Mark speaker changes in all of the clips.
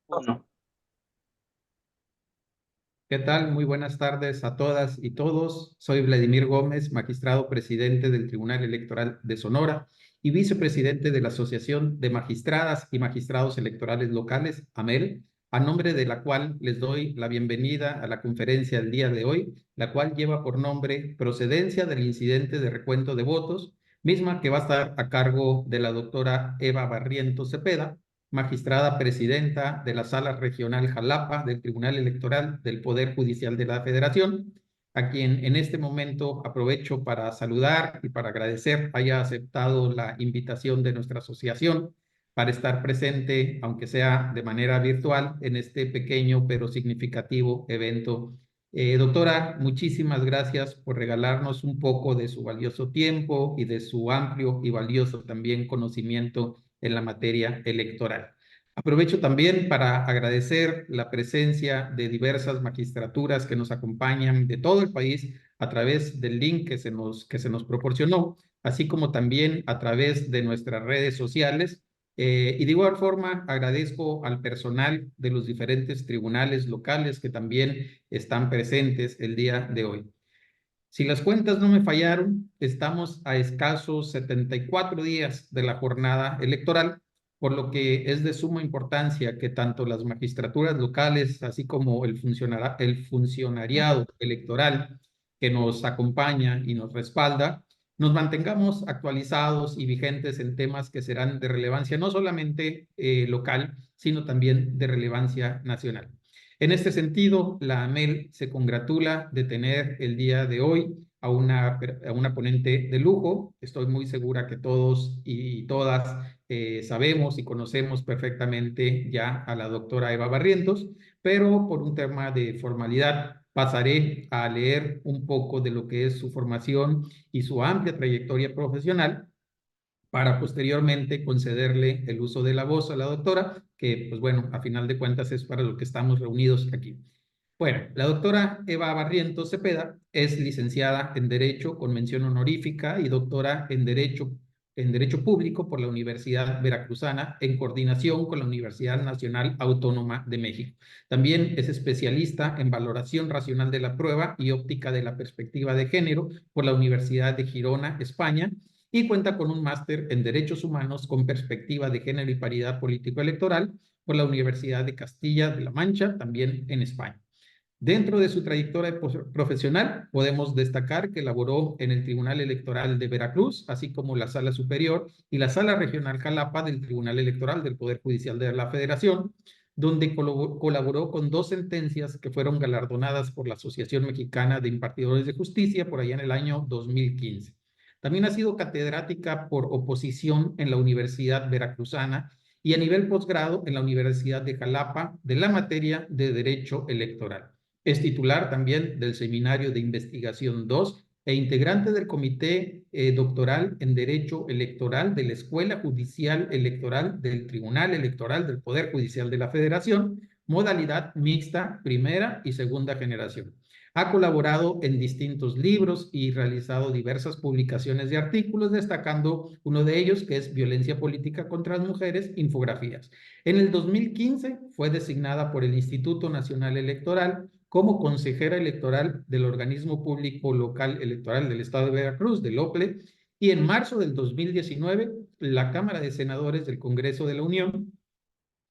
Speaker 1: Uno.
Speaker 2: ¿Qué tal? Muy buenas tardes a todas y todos. Soy Vladimir Gómez, magistrado presidente del Tribunal Electoral de Sonora y vicepresidente de la Asociación de Magistradas y Magistrados Electorales Locales, AMEL, a nombre de la cual les doy la bienvenida a la conferencia del día de hoy, la cual lleva por nombre Procedencia del Incidente de Recuento de Votos, misma que va a estar a cargo de la doctora Eva Barrientos Cepeda, magistrada presidenta de la Sala Regional Jalapa del Tribunal Electoral del Poder Judicial de la Federación, a quien en este momento aprovecho para saludar y para agradecer haya aceptado la invitación de nuestra asociación para estar presente, aunque sea de manera virtual, en este pequeño pero significativo evento. Doctora, muchísimas gracias por regalarnos un poco de su valioso tiempo y de su amplio y valioso también conocimiento en la materia electoral. Aprovecho también para agradecer la presencia de diversas magistraturas que nos acompañan de todo el país a través del link que se nos proporcionó, así como también a través de nuestras redes sociales. Y de igual forma agradezco al personal de los diferentes tribunales locales que también están presentes el día de hoy. Si las cuentas no me fallaron, estamos a escasos 74 días de la jornada electoral, por lo que es de suma importancia que tanto las magistraturas locales, así como el funcionariado electoral que nos acompaña y nos respalda, nos mantengamos actualizados y vigentes en temas que serán de relevancia no solamente local, sino también de relevancia nacional. En este sentido, la AMEL se congratula de tener el día de hoy a una ponente de lujo. Estoy muy segura que todos y todas sabemos y conocemos perfectamente ya a la doctora Eva Barrientos, pero por un tema de formalidad pasaré a leer un poco de lo que es su formación y su amplia trayectoria profesional para posteriormente concederle el uso de la voz a la doctora, que pues bueno, a final de cuentas es para lo que estamos reunidos aquí. Bueno, la doctora Eva Barrientos Cepeda es licenciada en Derecho con mención honorífica y doctora en Derecho Público por la Universidad Veracruzana en coordinación con la Universidad Nacional Autónoma de México. También es especialista en valoración racional de la prueba y óptica de la perspectiva de género por la Universidad de Girona, España, y cuenta con un máster en Derechos Humanos con perspectiva de género y paridad político-electoral por la Universidad de Castilla de la Mancha, también en España. Dentro de su trayectoria profesional, podemos destacar que laboró en el Tribunal Electoral de Veracruz, así como la Sala Superior y la Sala Regional Jalapa del Tribunal Electoral del Poder Judicial de la Federación, donde colaboró con dos sentencias que fueron galardonadas por la Asociación Mexicana de Impartidores de Justicia por allá en el año 2015. También ha sido catedrática por oposición en la Universidad Veracruzana y a nivel posgrado en la Universidad de Jalapa de la materia de Derecho Electoral. Es titular también del Seminario de Investigación 2 e integrante del Comité Doctoral en Derecho Electoral de la Escuela Judicial Electoral del Tribunal Electoral del Poder Judicial de la Federación, modalidad mixta, primera y segunda generación. Ha colaborado en distintos libros y realizado diversas publicaciones de artículos, destacando uno de ellos que es Violencia Política contra las Mujeres, infografías. En el 2015 fue designada por el Instituto Nacional Electoral como consejera electoral del organismo público local electoral del estado de Veracruz, del OPLE, y en marzo del 2019 la Cámara de Senadores del Congreso de la Unión,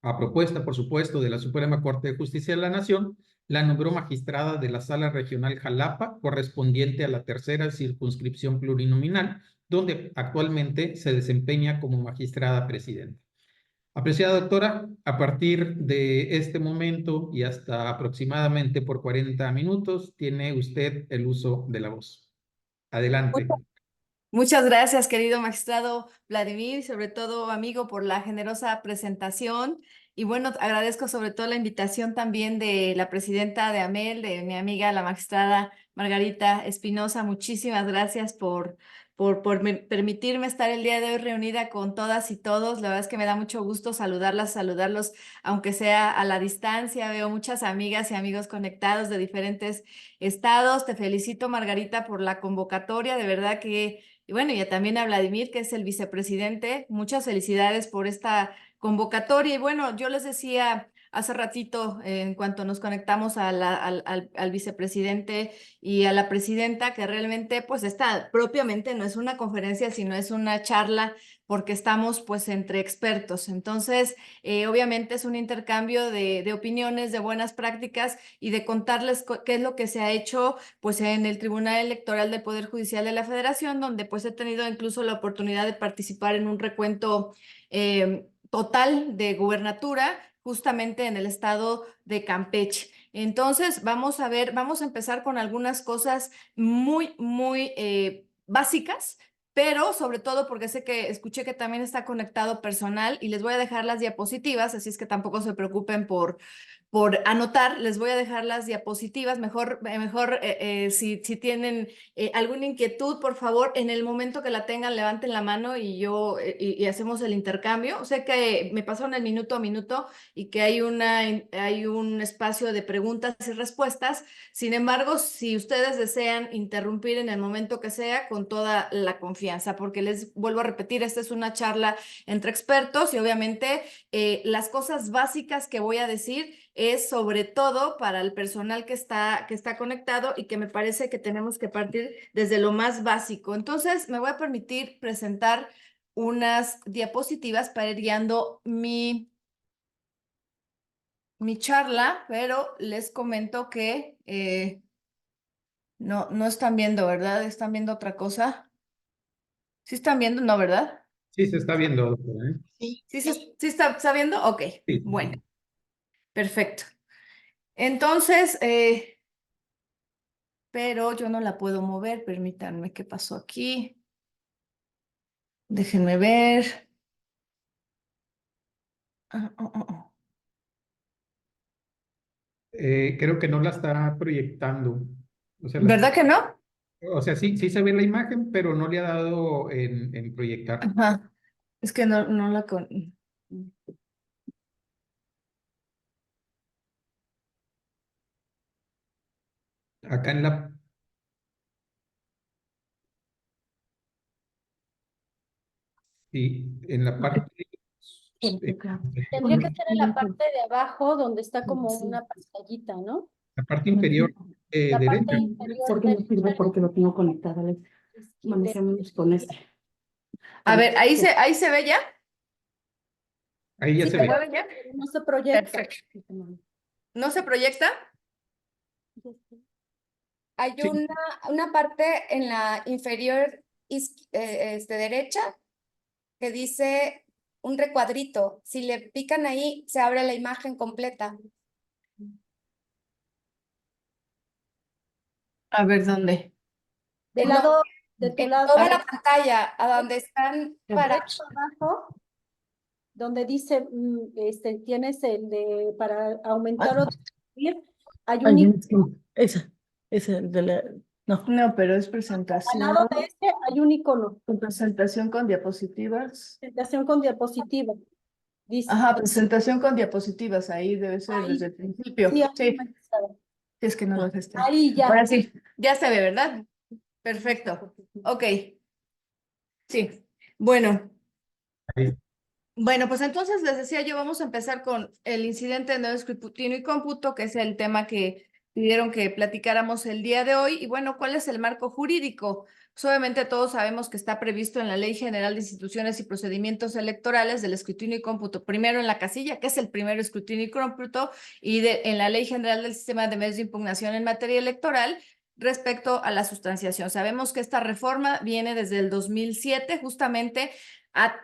Speaker 2: a propuesta, por supuesto, de la Suprema Corte de Justicia de la Nación, la nombró magistrada de la Sala Regional Jalapa, correspondiente a la tercera circunscripción plurinominal, donde actualmente se desempeña como magistrada presidenta. Apreciada doctora, a partir de este momento y hasta aproximadamente por 40 minutos, tiene usted el uso de la voz. Adelante.
Speaker 3: Muchas gracias, querido magistrado Vladimir, y sobre todo, amigo, por la generosa presentación. Y bueno, agradezco sobre todo la invitación también de la presidenta de AMEL, de mi amiga, la magistrada Margarita Espinosa. Muchísimas gracias por permitirme estar el día de hoy reunida con todas y todos. La verdad es que me da mucho gusto saludarlos, aunque sea a la distancia. Veo muchas amigas y amigos conectados de diferentes estados. Te felicito, Margarita, por la convocatoria. De verdad que y bueno, y también a Vladimir, que es el vicepresidente. Muchas felicidades por esta convocatoria. Y bueno, yo les decía hace ratito, en cuanto nos conectamos a al vicepresidente y a la presidenta, que realmente pues esta propiamente no es una conferencia, sino es una charla porque estamos pues entre expertos. Entonces, obviamente es un intercambio de opiniones, de buenas prácticas y de contarles qué es lo que se ha hecho pues en el Tribunal Electoral del Poder Judicial de la Federación, donde pues he tenido incluso la oportunidad de participar en un recuento total de gubernatura justamente en el estado de Campeche. Entonces, vamos a ver, vamos a empezar con algunas cosas muy básicas, pero sobre todo porque sé que escuché que también está conectado personal y les voy a dejar las diapositivas, así es que tampoco se preocupen por anotar, les voy a dejar las diapositivas, mejor si tienen alguna inquietud, por favor, en el momento que la tengan, levanten la mano y y hacemos el intercambio. Sé que me pasaron el minuto a minuto y que hay un espacio de preguntas y respuestas, sin embargo, si ustedes desean interrumpir en el momento que sea, con toda la confianza, porque les vuelvo a repetir, esta es una charla entre expertos y obviamente las cosas básicas que voy a decir es sobre todo para el personal que está conectado y que me parece que tenemos que partir desde lo más básico. Entonces, me voy a permitir presentar unas diapositivas para ir guiando mi charla, pero les comento que no están viendo, ¿verdad? ¿Están viendo otra cosa? ¿Sí están viendo? No, ¿verdad?
Speaker 2: Sí, se está viendo, doctora, ¿eh?
Speaker 3: ¿Sí está viendo? Ok,
Speaker 2: Sí.
Speaker 3: bueno, perfecto. Entonces, pero yo no la puedo mover, permítanme, ¿qué pasó aquí? Déjenme ver. Oh.
Speaker 2: Creo que no la está proyectando. O sea,
Speaker 3: ¿Verdad que no?
Speaker 2: sí, sí se ve la imagen, pero no le ha dado en proyectar.
Speaker 3: Ajá, es que no la
Speaker 2: Acá en la, sí, en la parte, eh,
Speaker 1: Tendría que ser en la parte de abajo donde está como una pantallita, ¿no?
Speaker 2: la parte inferior
Speaker 1: La
Speaker 2: derecha.
Speaker 1: parte inferior
Speaker 4: Porque no sirve
Speaker 1: derecha
Speaker 4: porque lo tengo conectado, Alex. Manejemos con este.
Speaker 3: A ver, ahí se ve ya.
Speaker 2: Ahí ya
Speaker 1: Sí,
Speaker 2: se
Speaker 3: ¿Se
Speaker 2: ve.
Speaker 3: mueve ya?
Speaker 1: pero no se proyecta.
Speaker 3: Perfecto. ¿No se proyecta?
Speaker 5: Hay
Speaker 2: Sí.
Speaker 5: una parte en la inferior derecha que dice un recuadrito. Si le pican ahí, se abre la imagen completa.
Speaker 3: A ver, ¿dónde?
Speaker 1: Del
Speaker 5: No,
Speaker 1: lado, de tu
Speaker 5: en
Speaker 1: lado,
Speaker 5: toda la pantalla, a donde están para
Speaker 1: derecho abajo, donde dice, tienes el de para aumentar o disminuir, hay un icono.
Speaker 4: Esa de la. No.
Speaker 3: No, pero es
Speaker 1: Al
Speaker 3: presentación.
Speaker 1: lado de este hay un icono,
Speaker 3: Presentación con diapositivas.
Speaker 1: presentación con diapositiva. Dice,
Speaker 3: Ajá, presentación con diapositivas. Ahí debe ser
Speaker 1: Ahí.
Speaker 3: desde el principio.
Speaker 1: sí,
Speaker 3: Sí,
Speaker 1: aumentado.
Speaker 3: sí, es que no lo está.
Speaker 1: Ahí ya.
Speaker 3: Ahora sí, ya se ve, ¿verdad? Perfecto. Ok. Sí. Bueno.
Speaker 2: Ahí.
Speaker 3: Bueno, pues entonces les decía yo, vamos a empezar con el incidente de nuevo escrutinio y cómputo, que es el tema que pidieron que platicáramos el día de hoy. Y bueno, ¿cuál es el marco jurídico? Pues obviamente todos sabemos que está previsto en la Ley General de Instituciones y Procedimientos Electorales del escrutinio y cómputo, primero en la casilla, que es el primero escrutinio y cómputo, y en la Ley General del Sistema de Medios de Impugnación en materia electoral, respecto a la sustanciación. Sabemos que esta reforma viene desde el 2007, justamente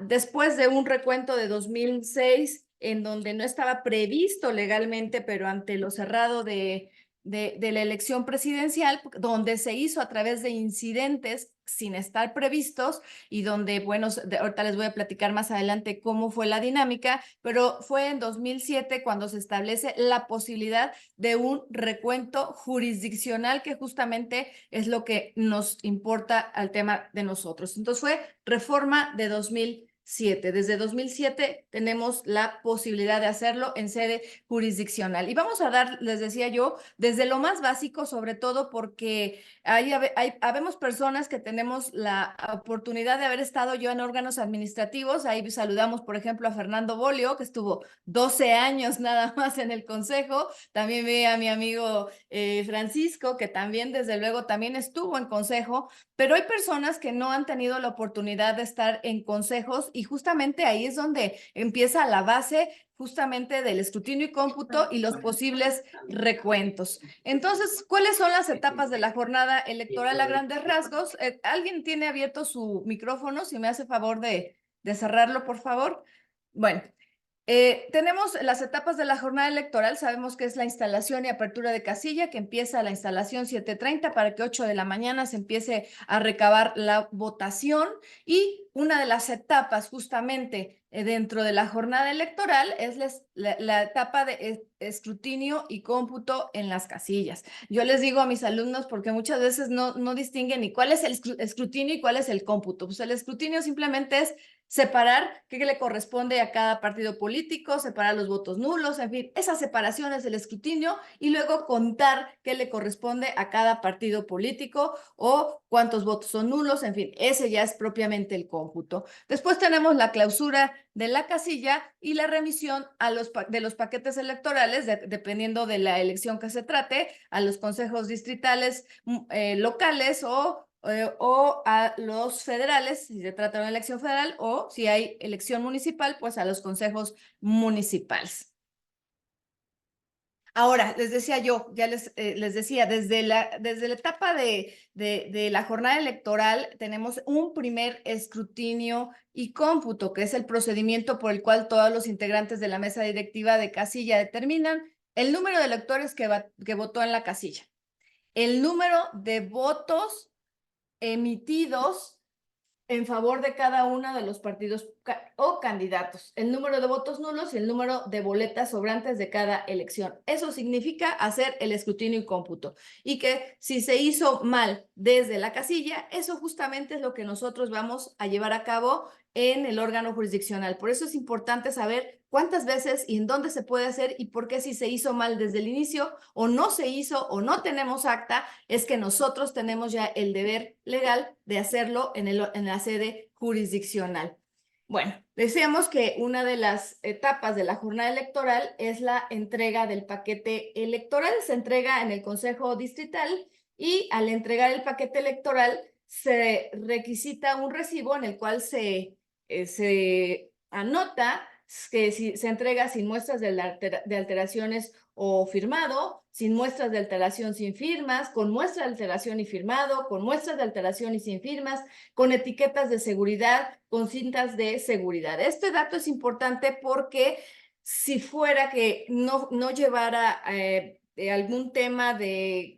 Speaker 3: después de un recuento de 2006, en donde no estaba previsto legalmente, pero ante lo cerrado de la elección presidencial, donde se hizo a través de incidentes sin estar previstos y donde, bueno, ahorita les voy a platicar más adelante cómo fue la dinámica, pero fue en 2007 cuando se establece la posibilidad de un recuento jurisdiccional, que justamente es lo que nos importa al tema de nosotros. Entonces fue reforma de 2006. 2007. Desde 2007 tenemos la posibilidad de hacerlo en sede jurisdiccional. Y vamos a dar, les decía yo, desde lo más básico, sobre todo porque habemos personas que tenemos la oportunidad de haber estado yo en órganos administrativos. Ahí saludamos, por ejemplo, a Fernando Bolio, que estuvo 12 años nada más en el consejo. También ve a mi amigo Francisco, que también, desde luego, también estuvo en consejo. Pero hay personas que no han tenido la oportunidad de estar en consejos y justamente ahí es donde empieza la base justamente del escrutinio y cómputo y los posibles recuentos. Entonces, ¿cuáles son las etapas de la jornada electoral a grandes rasgos? ¿Alguien tiene abierto su micrófono? Si me hace favor de cerrarlo, por favor. Bueno. Tenemos las etapas de la jornada electoral. Sabemos que es la instalación y apertura de casilla, que empieza la instalación 7:30 para que 8 de la mañana se empiece a recabar la votación. Y una de las etapas justamente dentro de la jornada electoral es la etapa de escrutinio y cómputo en las casillas. Yo les digo a mis alumnos, porque muchas veces no distinguen ni cuál es el escrutinio y cuál es el cómputo. Pues el escrutinio simplemente es separar qué le corresponde a cada partido político, separar los votos nulos, en fin, esa separación es el escrutinio y luego contar qué le corresponde a cada partido político o cuántos votos son nulos, en fin, ese ya es propiamente el cómputo. Después tenemos la clausura de la casilla y la remisión de los paquetes electorales, dependiendo de la elección que se trate, a los consejos distritales, locales o a los federales, si se trata de una elección federal, o si hay elección municipal, pues a los consejos municipales. Ahora, les decía yo, ya les decía, desde la etapa de la jornada electoral tenemos un primer escrutinio y cómputo, que es el procedimiento por el cual todos los integrantes de la mesa directiva de casilla determinan el número de electores que votó en la casilla, el número de votos emitidos en favor de cada uno de los partidos o candidatos, el número de votos nulos y el número de boletas sobrantes de cada elección. Eso significa hacer el escrutinio y cómputo. Y que si se hizo mal desde la casilla, eso justamente es lo que nosotros vamos a llevar a cabo en el órgano jurisdiccional. Por eso es importante saber cuántas veces y en dónde se puede hacer y por qué si se hizo mal desde el inicio o no se hizo o no tenemos acta, es que nosotros tenemos ya el deber legal de hacerlo en la sede jurisdiccional. Bueno, decíamos que una de las etapas de la jornada electoral es la entrega del paquete electoral. Se entrega en el Consejo Distrital y al entregar el paquete electoral se requisita un recibo en el cual se anota que si se entrega sin muestras de alteraciones o firmado, sin muestras de alteración sin firmas, con muestra de alteración y firmado, con muestras de alteración y sin firmas, con etiquetas de seguridad, con cintas de seguridad. Este dato es importante porque si fuera que no llevara algún tema de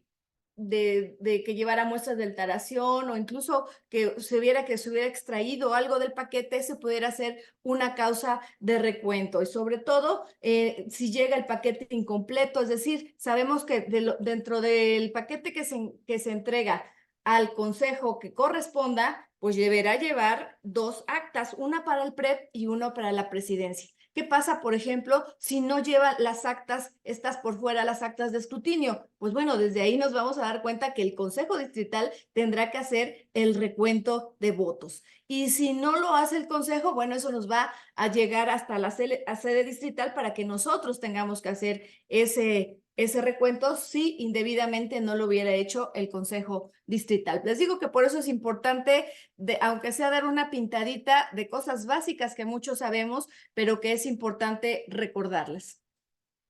Speaker 3: que llevara muestras de alteración o incluso que se hubiera extraído algo del paquete, se pudiera hacer una causa de recuento. Y sobre todo, si llega el paquete incompleto, es decir, sabemos que dentro del paquete que se entrega al consejo que corresponda, pues deberá llevar 2 actas, una para el PREP y una para la presidencia. ¿Qué pasa, por ejemplo, si no lleva las actas, estas por fuera, las actas de escrutinio? Pues bueno, desde ahí nos vamos a dar cuenta que el Consejo Distrital tendrá que hacer el recuento de votos. Y si no lo hace el Consejo, bueno, eso nos va a llegar hasta la sede distrital para que nosotros tengamos que hacer ese recuento si indebidamente no lo hubiera hecho el Consejo Distrital. Les digo que por eso es importante, aunque sea dar una pintadita de cosas básicas que muchos sabemos, pero que es importante recordarles.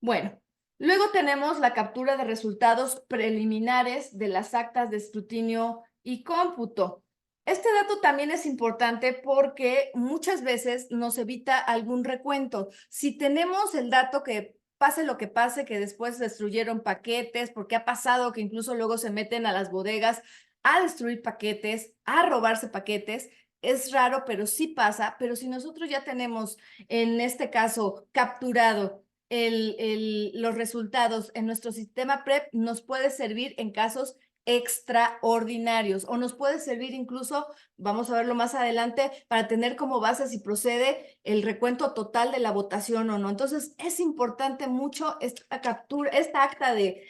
Speaker 3: Bueno, luego tenemos la captura de resultados preliminares de las actas de escrutinio y cómputo. Este dato también es importante porque muchas veces nos evita algún recuento. Si tenemos el dato que pase lo que pase, que después destruyeron paquetes, porque ha pasado que incluso luego se meten a las bodegas a destruir paquetes, a robarse paquetes. Es raro, pero sí pasa. Pero si nosotros ya tenemos, en este caso, capturado los resultados en nuestro sistema PREP, nos puede servir en casos extraordinarios, o nos puede servir incluso, vamos a verlo más adelante, para tener como base si procede el recuento total de la votación o no. Entonces, es importante mucho esta captura, esta acta de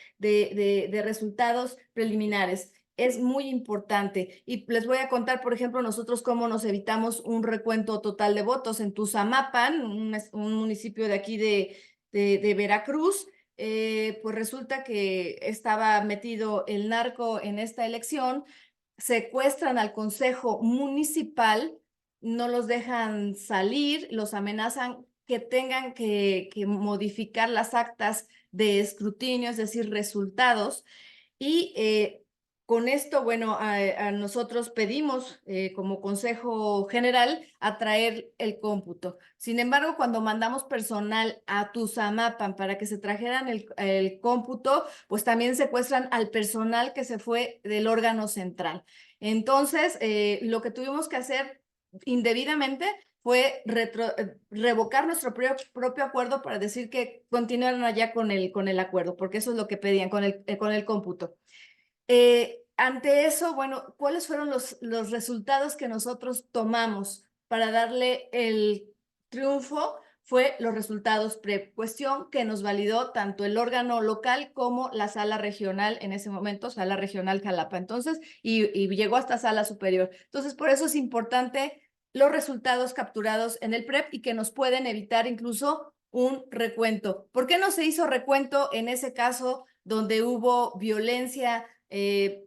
Speaker 3: resultados preliminares. Es muy importante. Y les voy a contar, por ejemplo, nosotros cómo nos evitamos un recuento total de votos en Tuzamapan, un municipio de aquí de Veracruz. Pues resulta que estaba metido el narco en esta elección, secuestran al consejo municipal, no los dejan salir, los amenazan que tengan que modificar las actas de escrutinio, es decir, resultados, y con esto, bueno, a nosotros pedimos como Consejo General a traer el cómputo. Sin embargo, cuando mandamos personal a Tuzamapan para que se trajeran el cómputo, pues también secuestran al personal que se fue del órgano central. Entonces, lo que tuvimos que hacer indebidamente fue revocar nuestro propio acuerdo para decir que continuaran allá con el acuerdo, porque eso es lo que pedían con el cómputo. Ante eso, bueno, ¿cuáles fueron los resultados que nosotros tomamos para darle el triunfo? Fue los resultados pre-cuestión que nos validó tanto el órgano local como la sala regional, en ese momento, sala regional Jalapa. Entonces, y llegó hasta sala superior. Entonces, por eso es importante los resultados capturados en el PREP y que nos pueden evitar incluso un recuento. ¿Por qué no se hizo recuento en ese caso donde hubo violencia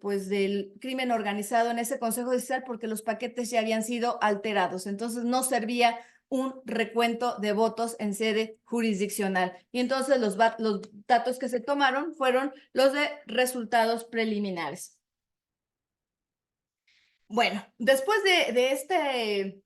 Speaker 3: pues del crimen organizado en ese Consejo Distrital? Porque los paquetes ya habían sido alterados, entonces no servía un recuento de votos en sede jurisdiccional. Y entonces los datos que se tomaron fueron los de resultados preliminares. Bueno, después de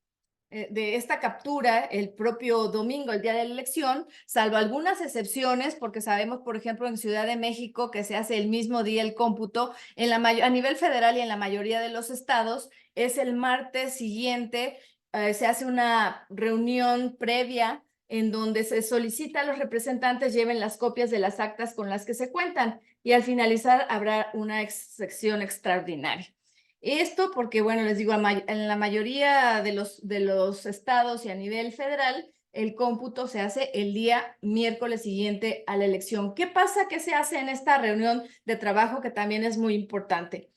Speaker 3: esta captura, el propio domingo, el día de la elección, salvo algunas excepciones, porque sabemos, por ejemplo, en Ciudad de México que se hace el mismo día el cómputo, a nivel federal y en la mayoría de los estados, es el martes siguiente, se hace una reunión previa en donde se solicita a los representantes lleven las copias de las actas con las que se cuentan, y al finalizar habrá una sección extraordinaria. Esto porque, bueno, les digo, en la mayoría de los estados y a nivel federal, el cómputo se hace el día miércoles siguiente a la elección. ¿Qué pasa? ¿Qué se hace en esta reunión de trabajo que también es muy importante?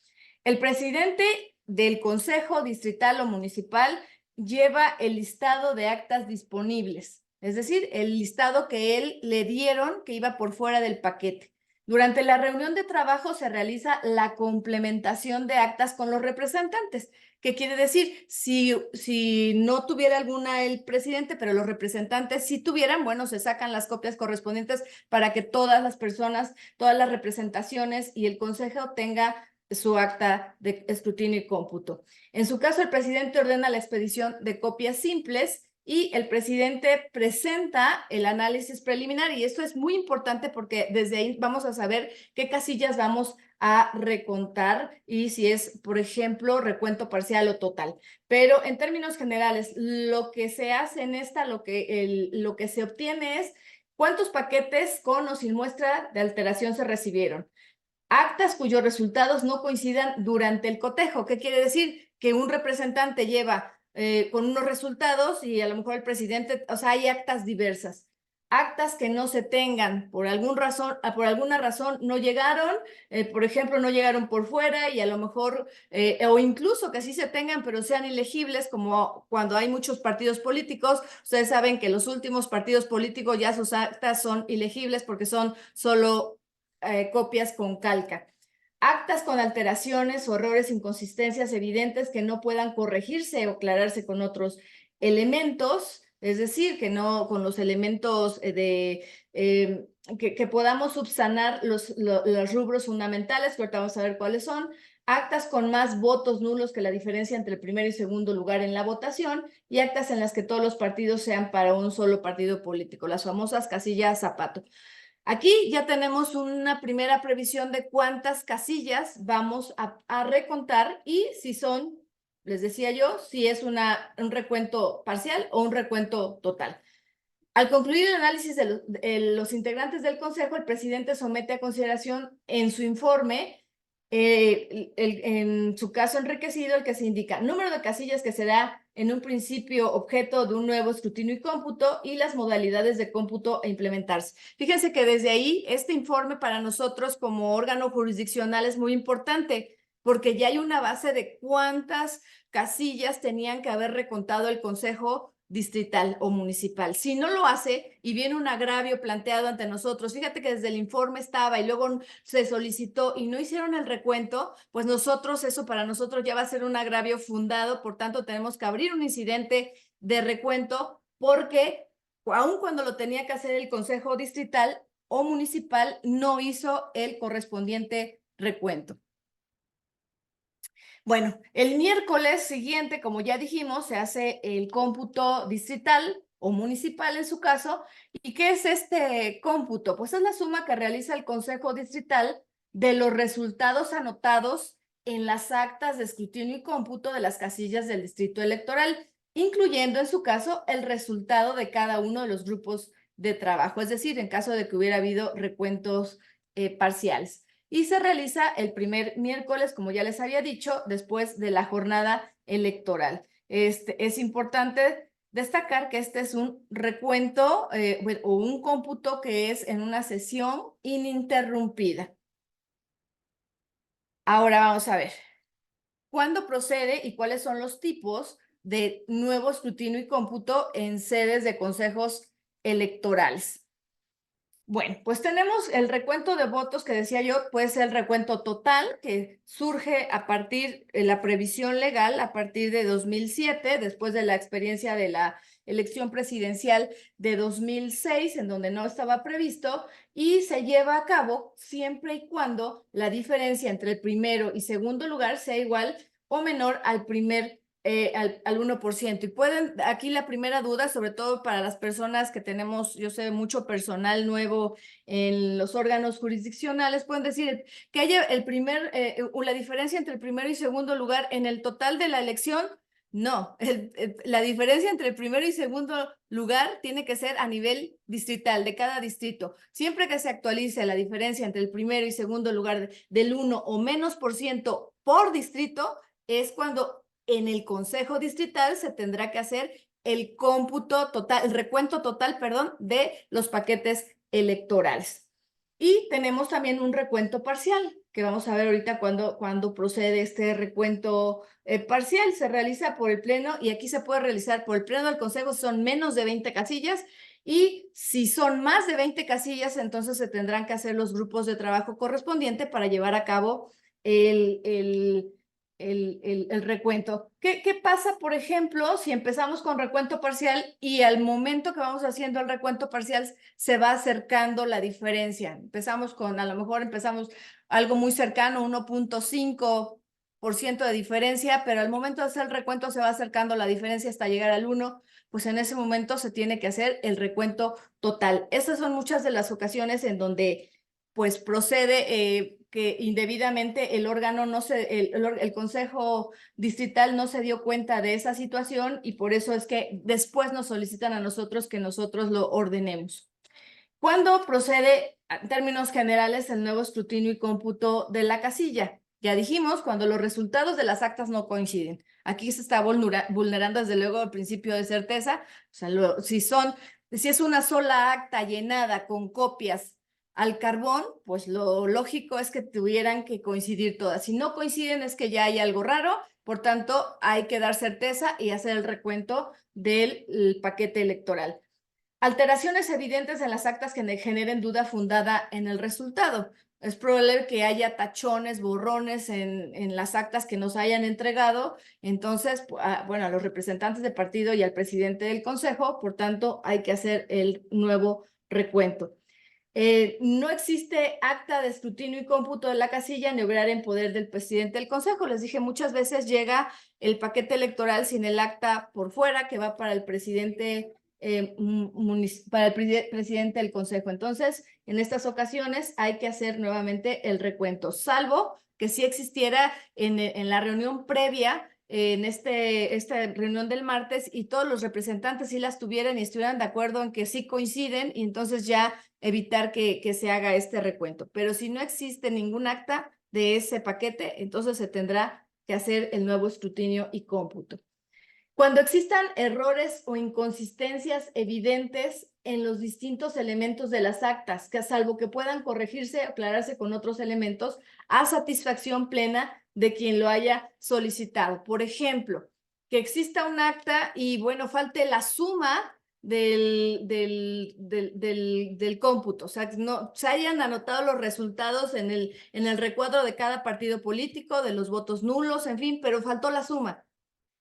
Speaker 3: El presidente del consejo distrital o municipal lleva el listado de actas disponibles, es decir, el listado que él le dieron que iba por fuera del paquete. Durante la reunión de trabajo se realiza la complementación de actas con los representantes. ¿Qué quiere decir? Si no tuviera alguna el presidente, pero los representantes sí tuvieran, bueno, se sacan las copias correspondientes para que todas las personas, todas las representaciones y el consejo tenga su acta de escrutinio y cómputo. En su caso, el presidente ordena la expedición de copias simples y el presidente presenta el análisis preliminar, y esto es muy importante porque desde ahí vamos a saber qué casillas vamos a recontar y si es, por ejemplo, recuento parcial o total. Pero en términos generales, lo que se hace en lo que se obtiene es cuántos paquetes con o sin muestra de alteración se recibieron. Actas cuyos resultados no coincidan durante el cotejo. ¿Qué quiere decir? Que un representante lleva con unos resultados y a lo mejor el presidente, o sea, hay actas diversas. Actas que no se tengan por alguna razón no llegaron, por ejemplo, no llegaron por fuera y a lo mejor, o incluso que sí se tengan pero sean ilegibles, como cuando hay muchos partidos políticos. Ustedes saben que los últimos partidos políticos ya sus actas son ilegibles porque son solo copias con calca. Actas con alteraciones o errores, inconsistencias evidentes que no puedan corregirse o aclararse con otros elementos, es decir, que no con los elementos que podamos subsanar los rubros fundamentales, que ahorita vamos a ver cuáles son. Actas con más votos nulos que la diferencia entre el primer y segundo lugar en la votación, y actas en las que todos los partidos sean para un solo partido político, las famosas casillas zapato. Aquí ya tenemos una primera previsión de cuántas casillas vamos a recontar y si son, les decía yo, si es un recuento parcial o un recuento total. Al concluir el análisis de los integrantes del consejo, el presidente somete a consideración en su informe en su caso enriquecido, el que se indica número de casillas que será en un principio objeto de un nuevo escrutinio y cómputo y las modalidades de cómputo a implementarse. Fíjense que desde ahí este informe para nosotros como órgano jurisdiccional es muy importante porque ya hay una base de cuántas casillas tenían que haber recontado el Consejo distrital o municipal. Si no lo hace y viene un agravio planteado ante nosotros, fíjate que desde el informe estaba y luego se solicitó y no hicieron el recuento, pues eso para nosotros ya va a ser un agravio fundado, por tanto tenemos que abrir un incidente de recuento porque aun cuando lo tenía que hacer el Consejo distrital o municipal, no hizo el correspondiente recuento. Bueno, el miércoles siguiente, como ya dijimos, se hace el cómputo distrital o municipal en su caso. ¿Y qué es este cómputo? Pues es la suma que realiza el Consejo Distrital de los resultados anotados en las actas de escrutinio y cómputo de las casillas del distrito electoral, incluyendo en su caso el resultado de cada uno de los grupos de trabajo, es decir, en caso de que hubiera habido recuentos parciales. Y se realiza el primer miércoles, como ya les había dicho, después de la jornada electoral. Es importante destacar que este es un recuento o un cómputo que es en una sesión ininterrumpida. Ahora vamos a ver, ¿cuándo procede y cuáles son los tipos de nuevo escrutinio y cómputo en sedes de consejos electorales? Bueno, pues tenemos el recuento de votos que decía yo, puede ser el recuento total que surge a partir de la previsión legal a partir de 2007, después de la experiencia de la elección presidencial de 2006, en donde no estaba previsto, y se lleva a cabo siempre y cuando la diferencia entre el primero y segundo lugar sea igual o menor al primer al 1%. Y pueden, aquí la primera duda, sobre todo para las personas que tenemos, yo sé, mucho personal nuevo en los órganos jurisdiccionales, pueden decir que haya la diferencia entre el primero y segundo lugar en el total de la elección. No, la diferencia entre el primero y segundo lugar tiene que ser a nivel distrital, de cada distrito. Siempre que se actualice la diferencia entre el primero y segundo lugar del 1 o menos % por distrito, es cuando en el Consejo Distrital se tendrá que hacer el cómputo total, el recuento total, perdón, de los paquetes electorales. Y tenemos también un recuento parcial, que vamos a ver ahorita cuando procede este recuento parcial. Se realiza por el Pleno y aquí se puede realizar por el Pleno del Consejo, son menos de 20 casillas. Y si son más de 20 casillas, entonces se tendrán que hacer los grupos de trabajo correspondientes para llevar a cabo el recuento. ¿Qué pasa, por ejemplo, si empezamos con recuento parcial y al momento que vamos haciendo el recuento parcial se va acercando la diferencia? A lo mejor empezamos algo muy cercano, 1.5% de diferencia, pero al momento de hacer el recuento se va acercando la diferencia hasta llegar al 1, pues en ese momento se tiene que hacer el recuento total. Esas son muchas de las ocasiones en donde pues procede que indebidamente el órgano el Consejo Distrital no se dio cuenta de esa situación y por eso es que después nos solicitan a nosotros que nosotros lo ordenemos. ¿Cuándo procede, en términos generales, el nuevo escrutinio y cómputo de la casilla? Ya dijimos, cuando los resultados de las actas no coinciden. Aquí se está vulnerando desde luego el principio de certeza. O sea, si es una sola acta llenada con copias al carbón, pues lo lógico es que tuvieran que coincidir todas. Si no coinciden es que ya hay algo raro, por tanto hay que dar certeza y hacer el recuento del paquete electoral. Alteraciones evidentes en las actas que generen duda fundada en el resultado. Es probable que haya tachones, borrones en las actas que nos hayan entregado. Entonces, bueno, a los representantes del partido y al presidente del consejo, por tanto, hay que hacer el nuevo recuento. No existe acta de escrutinio y cómputo de la casilla ni obrar en poder del presidente del consejo. Les dije, muchas veces llega el paquete electoral sin el acta por fuera que va para el presidente presidente del consejo. Entonces, en estas ocasiones hay que hacer nuevamente el recuento, salvo que sí existiera en la reunión previa, en esta reunión del martes, y todos los representantes sí las tuvieran y estuvieran de acuerdo en que sí coinciden, y entonces ya evitar que se haga este recuento. Pero si no existe ningún acta, de ese paquete, entonces se tendrá que hacer el nuevo escrutinio y cómputo. Cuando existan errores o inconsistencias evidentes en los distintos elementos de las actas, que salvo que puedan corregirse o aclararse con otros elementos, a satisfacción plena de quien lo haya solicitado. Por ejemplo, que exista un acta y, bueno, falte la suma del cómputo, o sea, que no se hayan anotado los resultados en el recuadro de cada partido político, de los votos nulos, en fin, pero faltó la suma.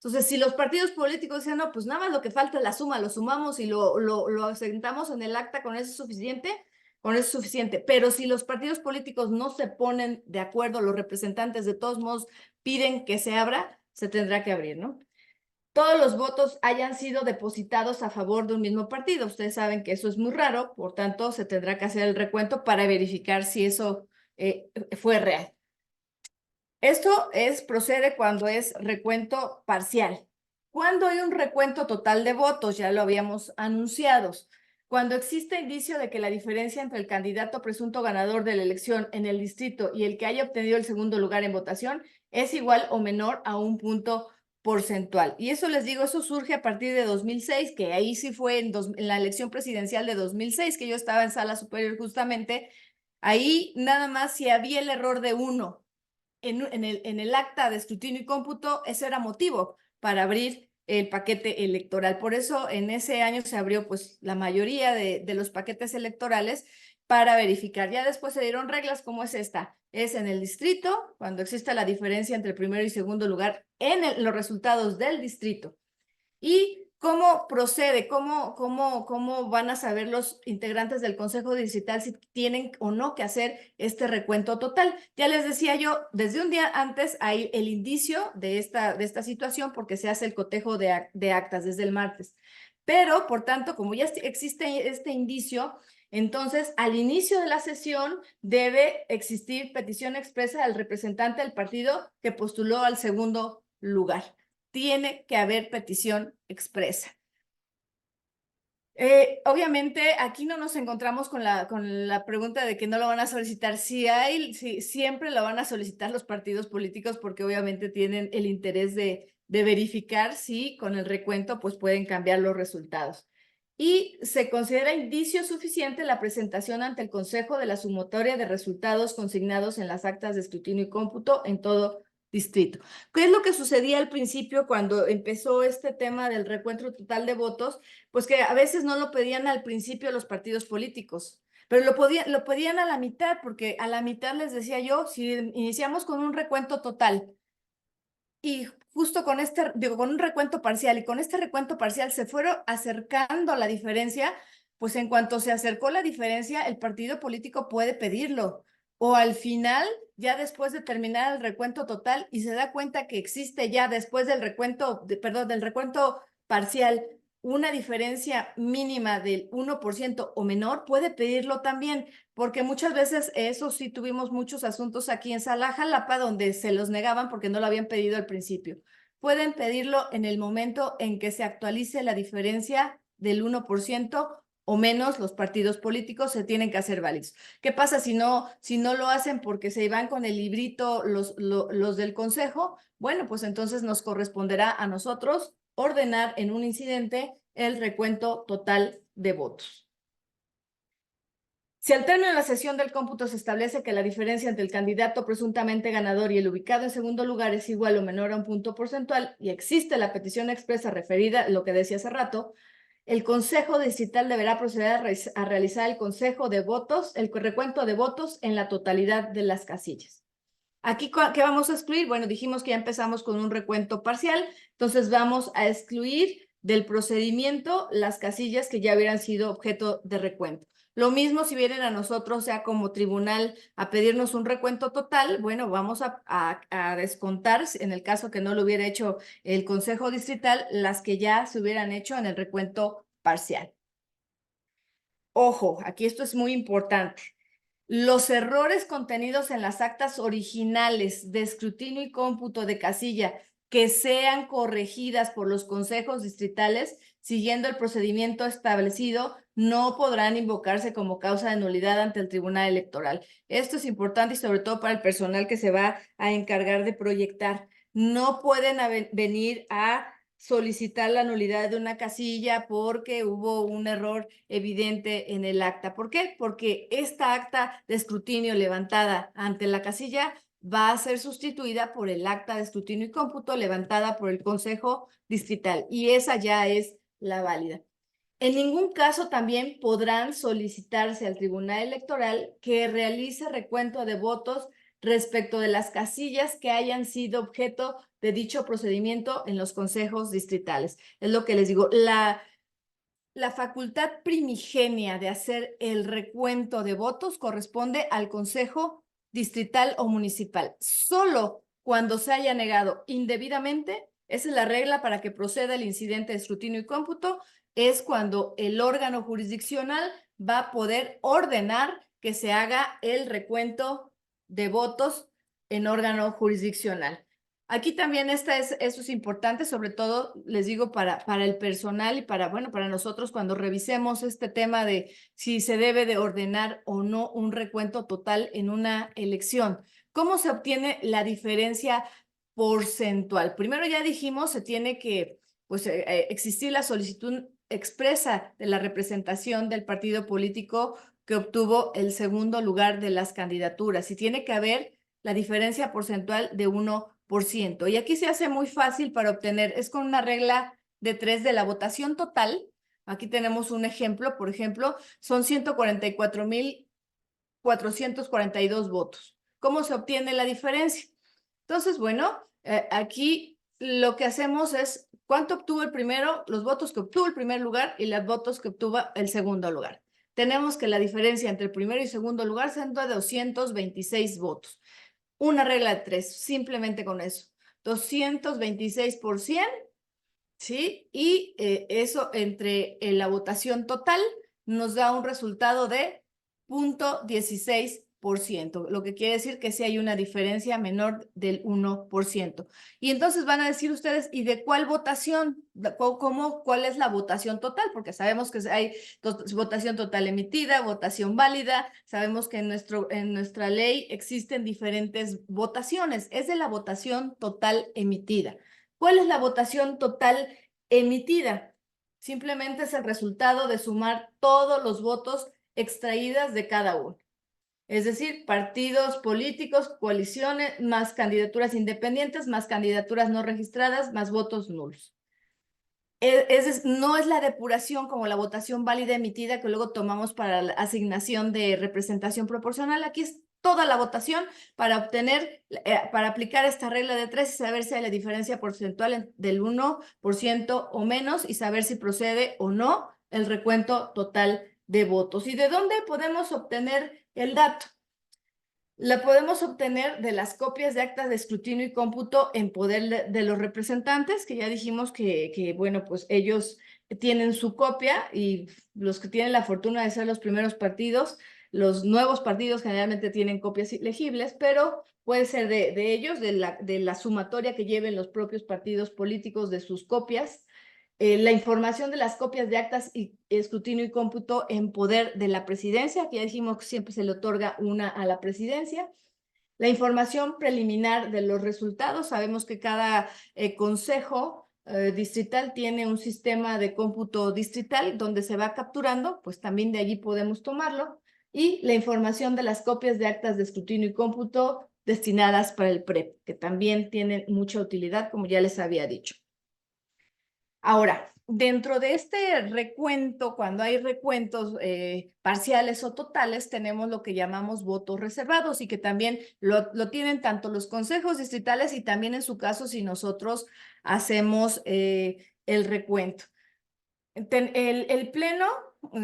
Speaker 3: Entonces, si los partidos políticos dicen, no, pues nada más lo que falta es la suma, lo sumamos y lo asentamos en el acta, con eso es suficiente, con eso es suficiente. Pero si los partidos políticos no se ponen de acuerdo, los representantes de todos modos piden que se abra, se tendrá que abrir, ¿no? Todos los votos hayan sido depositados a favor de un mismo partido. Ustedes saben que eso es muy raro, por tanto, se tendrá que hacer el recuento para verificar si eso fue real. Esto procede cuando es recuento parcial. Cuando hay un recuento total de votos, ya lo habíamos anunciado. Cuando existe indicio de que la diferencia entre el candidato presunto ganador de la elección en el distrito y el que haya obtenido el segundo lugar en votación es igual o menor a un punto porcentual. Y eso les digo, eso surge a partir de 2006, que ahí sí fue en la elección presidencial de 2006, que yo estaba en sala superior justamente. Ahí nada más si había el error de uno en el acta de escrutinio y cómputo, eso era motivo para abrir el paquete electoral. Por eso en ese año se abrió pues la mayoría de los paquetes electorales para verificar. Ya después se dieron reglas como es esta. Es en el distrito, cuando exista la diferencia entre primero y segundo lugar en los resultados del distrito. Y ¿cómo procede? ¿Cómo van a saber los integrantes del Consejo Distrital si tienen o no que hacer este recuento total? Ya les decía yo, desde un día antes hay el indicio de esta situación porque se hace el cotejo de actas desde el martes. Pero, por tanto, como ya existe este indicio, entonces, al inicio de la sesión debe existir petición expresa del representante del partido que postuló al segundo lugar. Tiene que haber petición expresa. Obviamente, aquí no nos encontramos con la pregunta de que no lo van a solicitar. Siempre lo van a solicitar los partidos políticos porque obviamente tienen el interés de verificar si con el recuento pues pueden cambiar los resultados. Y se considera indicio suficiente la presentación ante el Consejo de la sumatoria de resultados consignados en las actas de escrutinio y cómputo en todo distrito. ¿Qué es lo que sucedía al principio cuando empezó este tema del recuento total de votos? Pues que a veces no lo pedían al principio los partidos políticos, pero lo pedían a la mitad, porque a la mitad les decía yo, si iniciamos con un recuento total y justo con con un recuento parcial, y con este recuento parcial se fueron acercando la diferencia, pues en cuanto se acercó la diferencia, el partido político puede pedirlo. O al final, ya después de terminar el recuento total y se da cuenta que existe ya después del recuento parcial una diferencia mínima del 1% o menor, puede pedirlo también, porque muchas veces, eso sí, tuvimos muchos asuntos aquí en Sala Jalapa donde se los negaban porque no lo habían pedido al principio. Pueden pedirlo en el momento en que se actualice la diferencia del 1% o menos. Los partidos políticos se tienen que hacer válidos. ¿Qué pasa si no lo hacen porque se van con el librito los del consejo? Bueno, pues entonces nos corresponderá a nosotros ordenar en un incidente el recuento total de votos. Si al término de la sesión del cómputo se establece que la diferencia entre el candidato presuntamente ganador y el ubicado en segundo lugar es igual o menor a un punto porcentual y existe la petición expresa referida, lo que decía hace rato, el Consejo Distrital deberá proceder a realizar el recuento de votos en la totalidad de las casillas. Aquí, ¿qué vamos a excluir? Bueno, dijimos que ya empezamos con un recuento parcial, entonces vamos a excluir del procedimiento las casillas que ya hubieran sido objeto de recuento. Lo mismo si vienen a nosotros, sea como tribunal, a pedirnos un recuento total, bueno, vamos a descontar, en el caso que no lo hubiera hecho el Consejo Distrital, las que ya se hubieran hecho en el recuento parcial. Ojo, aquí esto es muy importante. Los errores contenidos en las actas originales de escrutinio y cómputo de casilla que sean corregidas por los consejos distritales siguiendo el procedimiento establecido, no podrán invocarse como causa de nulidad ante el Tribunal Electoral. Esto es importante y sobre todo para el personal que se va a encargar de proyectar. No pueden venir a solicitar la nulidad de una casilla porque hubo un error evidente en el acta. ¿Por qué? Porque esta acta de escrutinio levantada ante la casilla va a ser sustituida por el acta de escrutinio y cómputo levantada por el Consejo Distrital, y esa ya es la válida. En ningún caso también podrán solicitarse al Tribunal Electoral que realice recuento de votos respecto de las casillas que hayan sido objeto de dicho procedimiento en los consejos distritales. Es lo que les digo, la facultad primigenia de hacer el recuento de votos corresponde al Consejo Distrital o Municipal. Solo cuando se haya negado indebidamente, esa es la regla para que proceda el incidente de escrutinio y cómputo, es cuando el órgano jurisdiccional va a poder ordenar que se haga el recuento de votos en órgano jurisdiccional. Aquí también eso es importante, sobre todo, les digo, para el personal y para nosotros cuando revisemos este tema de si se debe de ordenar o no un recuento total en una elección. ¿Cómo se obtiene la diferencia porcentual? Primero ya dijimos, se tiene que existir la solicitud expresa de la representación del partido político que obtuvo el segundo lugar de las candidaturas y tiene que haber la diferencia porcentual de 1%. Y aquí se hace muy fácil para obtener, es con una regla de 3 de la votación total. Aquí tenemos un ejemplo, por ejemplo, son 144,442 votos. ¿Cómo se obtiene la diferencia? Entonces, aquí lo que hacemos es cuánto obtuvo el primero, los votos que obtuvo el primer lugar y los votos que obtuvo el segundo lugar. Tenemos que la diferencia entre el primero y segundo lugar son de 226 votos. Una regla de 3, simplemente con eso. 226 por 100, ¿sí? Y eso entre la votación total nos da un resultado de 0.16%, lo que quiere decir que sí hay una diferencia menor del 1%. Y entonces van a decir ustedes, ¿y de cuál votación? ¿Cuál es la votación total? Porque sabemos que hay votación total emitida, votación válida, sabemos que en nuestra ley existen diferentes votaciones, es de la votación total emitida. ¿Cuál es la votación total emitida? Simplemente es el resultado de sumar todos los votos extraídas de cada uno. Es decir, partidos políticos, coaliciones, más candidaturas independientes, más candidaturas no registradas, más votos nulos. No es la depuración como la votación válida emitida que luego tomamos para la asignación de representación proporcional. Aquí es toda la votación para obtener, para aplicar esta regla de 3 y saber si hay la diferencia porcentual del 1% o menos y saber si procede o no el recuento total de votos. ¿Y de dónde podemos obtener el dato? La podemos obtener de las copias de actas de escrutinio y cómputo en poder de los representantes, que ya dijimos que pues ellos tienen su copia y los que tienen la fortuna de ser los primeros partidos, los nuevos partidos generalmente tienen copias ilegibles, pero puede ser de ellos, de la sumatoria que lleven los propios partidos políticos de sus copias. La información de las copias de actas y escrutinio y cómputo en poder de la presidencia, que ya dijimos que siempre se le otorga una a la presidencia. La información preliminar de los resultados, sabemos que cada consejo distrital tiene un sistema de cómputo distrital donde se va capturando, pues también de allí podemos tomarlo. Y la información de las copias de actas de escrutinio y cómputo destinadas para el PREP, que también tienen mucha utilidad, como ya les había dicho. Ahora, dentro de este recuento, cuando hay recuentos parciales o totales, tenemos lo que llamamos votos reservados y que también lo tienen tanto los consejos distritales y también en su caso si nosotros hacemos el recuento. El pleno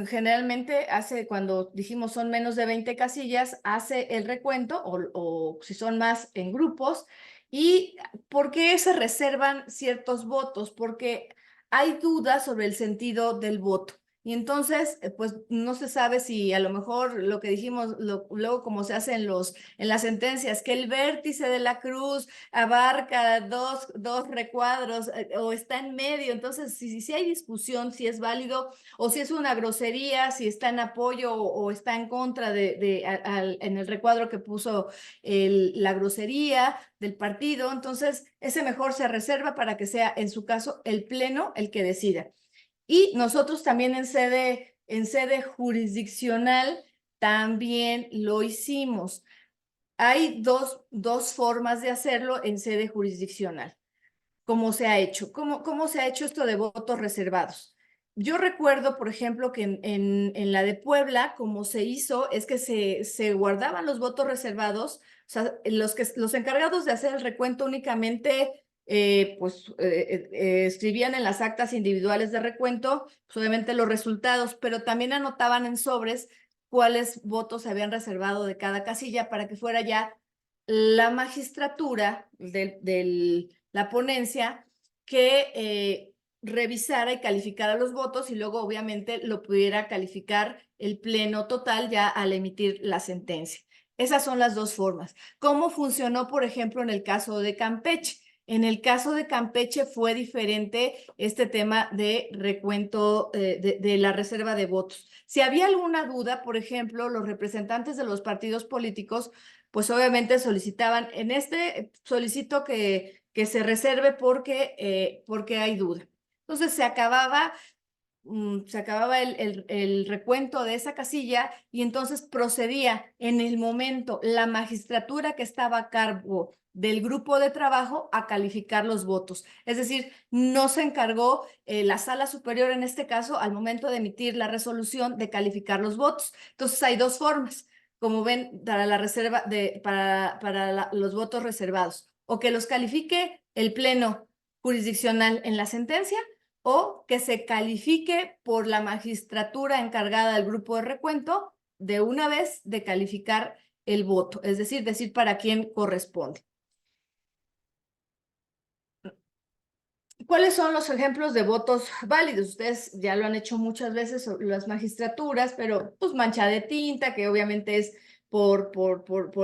Speaker 3: generalmente hace, cuando dijimos son menos de 20 casillas, hace el recuento o si son más en grupos. ¿Y por qué se reservan ciertos votos? Porque hay dudas sobre el sentido del voto. y entonces pues no se sabe si a lo mejor lo que dijimos luego como se hace en las sentencias, que el vértice de la cruz abarca dos recuadros o está en medio. Entonces si hay discusión si es válido o si es una grosería, si está en apoyo o está en contra en el recuadro que puso la grosería del partido. Entonces ese mejor se reserva para que sea en su caso el pleno el que decida. Y nosotros también en sede jurisdiccional también lo hicimos. Hay dos formas de hacerlo en sede jurisdiccional. ¿Cómo se ha hecho? ¿Cómo se ha hecho esto de votos reservados? Yo recuerdo, por ejemplo, que en la de Puebla, como se hizo, es que se guardaban los votos reservados, o sea, los encargados de hacer el recuento únicamente escribían en las actas individuales de recuento, pues, obviamente los resultados, pero también anotaban en sobres cuáles votos se habían reservado de cada casilla para que fuera ya la magistratura la ponencia que revisara y calificara los votos y luego obviamente lo pudiera calificar el pleno total ya al emitir la sentencia. Esas son las dos formas. ¿Cómo funcionó, por ejemplo, en el caso de Campeche? En el caso de Campeche fue diferente este tema de recuento de la reserva de votos. Si había alguna duda, por ejemplo, los representantes de los partidos políticos, pues obviamente solicitaban, solicito que se reserve porque hay duda. Entonces se acababa el recuento de esa casilla y entonces procedía en el momento la magistratura que estaba a cargo del grupo de trabajo a calificar los votos. Es decir, no se encargó la sala superior en este caso al momento de emitir la resolución de calificar los votos. Entonces hay dos formas, como ven, para la reserva para los votos reservados, o que los califique el pleno jurisdiccional en la sentencia, o que se califique por la magistratura encargada del grupo de recuento de una vez de calificar el voto, es decir para quién corresponde. ¿Cuáles son los ejemplos de votos válidos? Ustedes ya lo han hecho muchas veces las magistraturas, pero pues mancha de tinta, que obviamente es por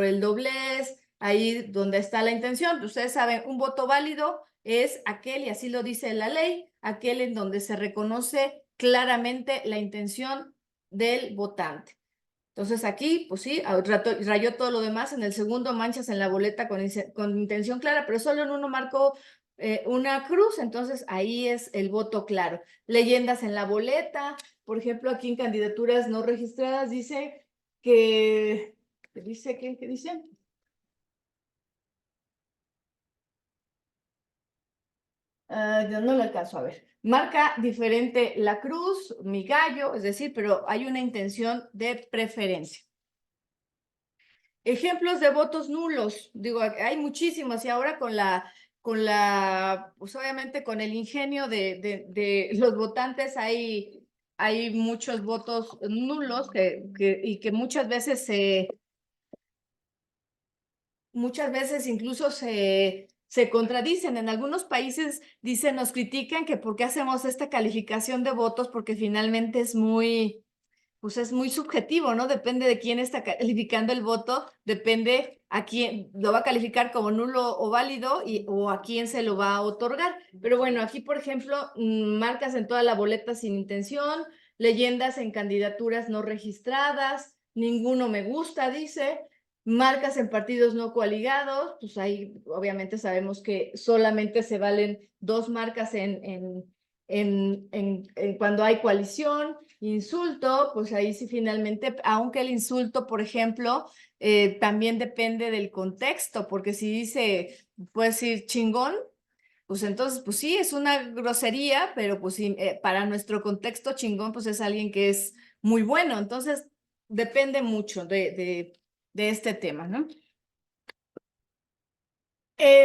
Speaker 3: el doblez, ahí donde está la intención. Ustedes saben, un voto válido es aquel, y así lo dice la ley, aquel en donde se reconoce claramente la intención del votante. Entonces aquí, pues sí, rayó todo lo demás. En el segundo, manchas en la boleta con intención clara, pero solo en uno marcó una cruz, entonces ahí es el voto claro. Leyendas en la boleta, por ejemplo, aquí en candidaturas no registradas dice que, ¿qué dice? Yo no lo alcanzo a ver. Marca diferente la cruz, mi gallo, es decir, pero hay una intención de preferencia. Ejemplos de votos nulos, digo, hay muchísimos y ahora pues obviamente con el ingenio de los votantes hay muchos votos nulos y que muchas veces incluso se contradicen. En algunos países nos critican que por qué hacemos esta calificación de votos, porque finalmente es muy subjetivo, ¿no? Depende de quién está calificando el voto, depende a quién lo va a calificar como nulo o válido o a quién se lo va a otorgar. Pero bueno, aquí, por ejemplo, marcas en toda la boleta sin intención, leyendas en candidaturas no registradas, ninguno me gusta, dice, marcas en partidos no coaligados, pues ahí obviamente sabemos que solamente se valen 2 marcas cuando hay coalición. Insulto, pues ahí sí finalmente, aunque el insulto, por ejemplo, también depende del contexto, porque si dice, puede decir chingón, pues entonces, pues sí, es una grosería, pero pues sí, para nuestro contexto chingón, pues es alguien que es muy bueno, entonces depende mucho de este tema, ¿no?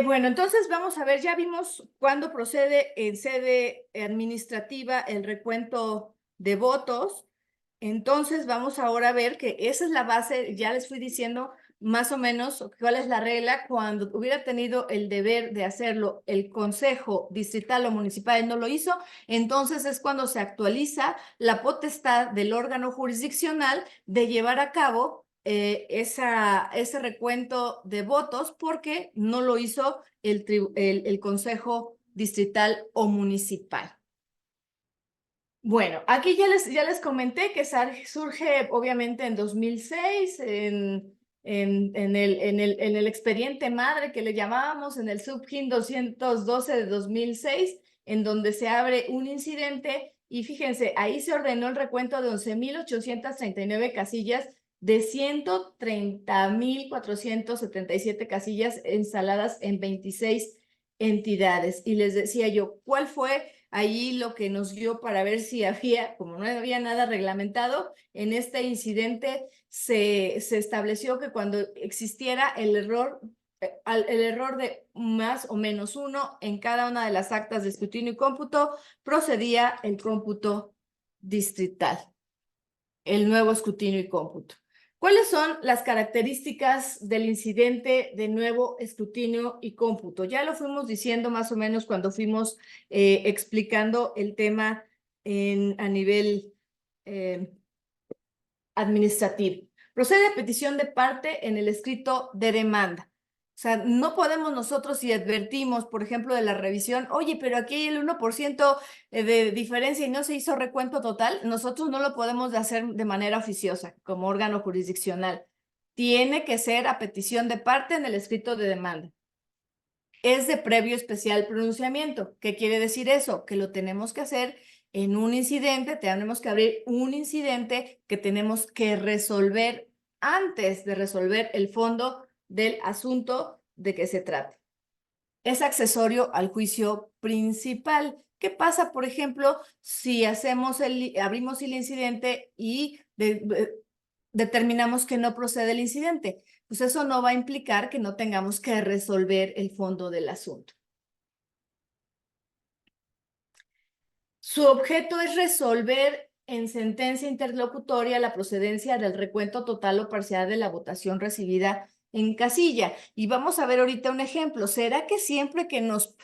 Speaker 3: Bueno, entonces vamos a ver, ya vimos cuándo procede en sede administrativa el recuento de votos. Entonces vamos ahora a ver que esa es la base, ya les fui diciendo más o menos cuál es la regla cuando hubiera tenido el deber de hacerlo el Consejo Distrital o Municipal y no lo hizo, entonces es cuando se actualiza la potestad del órgano jurisdiccional de llevar a cabo ese recuento de votos porque no lo hizo el Consejo Distrital o Municipal. Bueno, aquí ya les comenté que surge obviamente en 2006 en el expediente madre que le llamábamos en el Subgin 212 de 2006, en donde se abre un incidente y fíjense, ahí se ordenó el recuento de 11,839 casillas de 130,477 casillas instaladas en 26 entidades. Y les decía yo, ¿cuál fue ahí lo que nos dio para ver si había, como no había nada reglamentado, en este incidente se estableció que cuando existiera el error de más o menos 1 en cada una de las actas de escrutinio y cómputo, procedía el cómputo distrital, el nuevo escrutinio y cómputo. ¿Cuáles son las características del incidente de nuevo escrutinio y cómputo? Ya lo fuimos diciendo más o menos cuando fuimos explicando el tema a nivel administrativo. Procede a petición de parte en el escrito de demanda. O sea, no podemos nosotros, si advertimos, por ejemplo, de la revisión, oye, pero aquí hay el 1% de diferencia y no se hizo recuento total, nosotros no lo podemos hacer de manera oficiosa como órgano jurisdiccional. Tiene que ser a petición de parte en el escrito de demanda. Es de previo especial pronunciamiento. ¿Qué quiere decir eso? Que lo tenemos que hacer en un incidente, tenemos que abrir un incidente que tenemos que resolver antes de resolver el fondo del asunto de que se trate. Es accesorio al juicio principal. ¿Qué pasa, por ejemplo, si abrimos el incidente y determinamos que no procede el incidente? Pues eso no va a implicar que no tengamos que resolver el fondo del asunto. Su objeto es resolver en sentencia interlocutoria la procedencia del recuento total o parcial de la votación recibida en casilla. Y vamos a ver ahorita un ejemplo. ¿Será que siempre que nos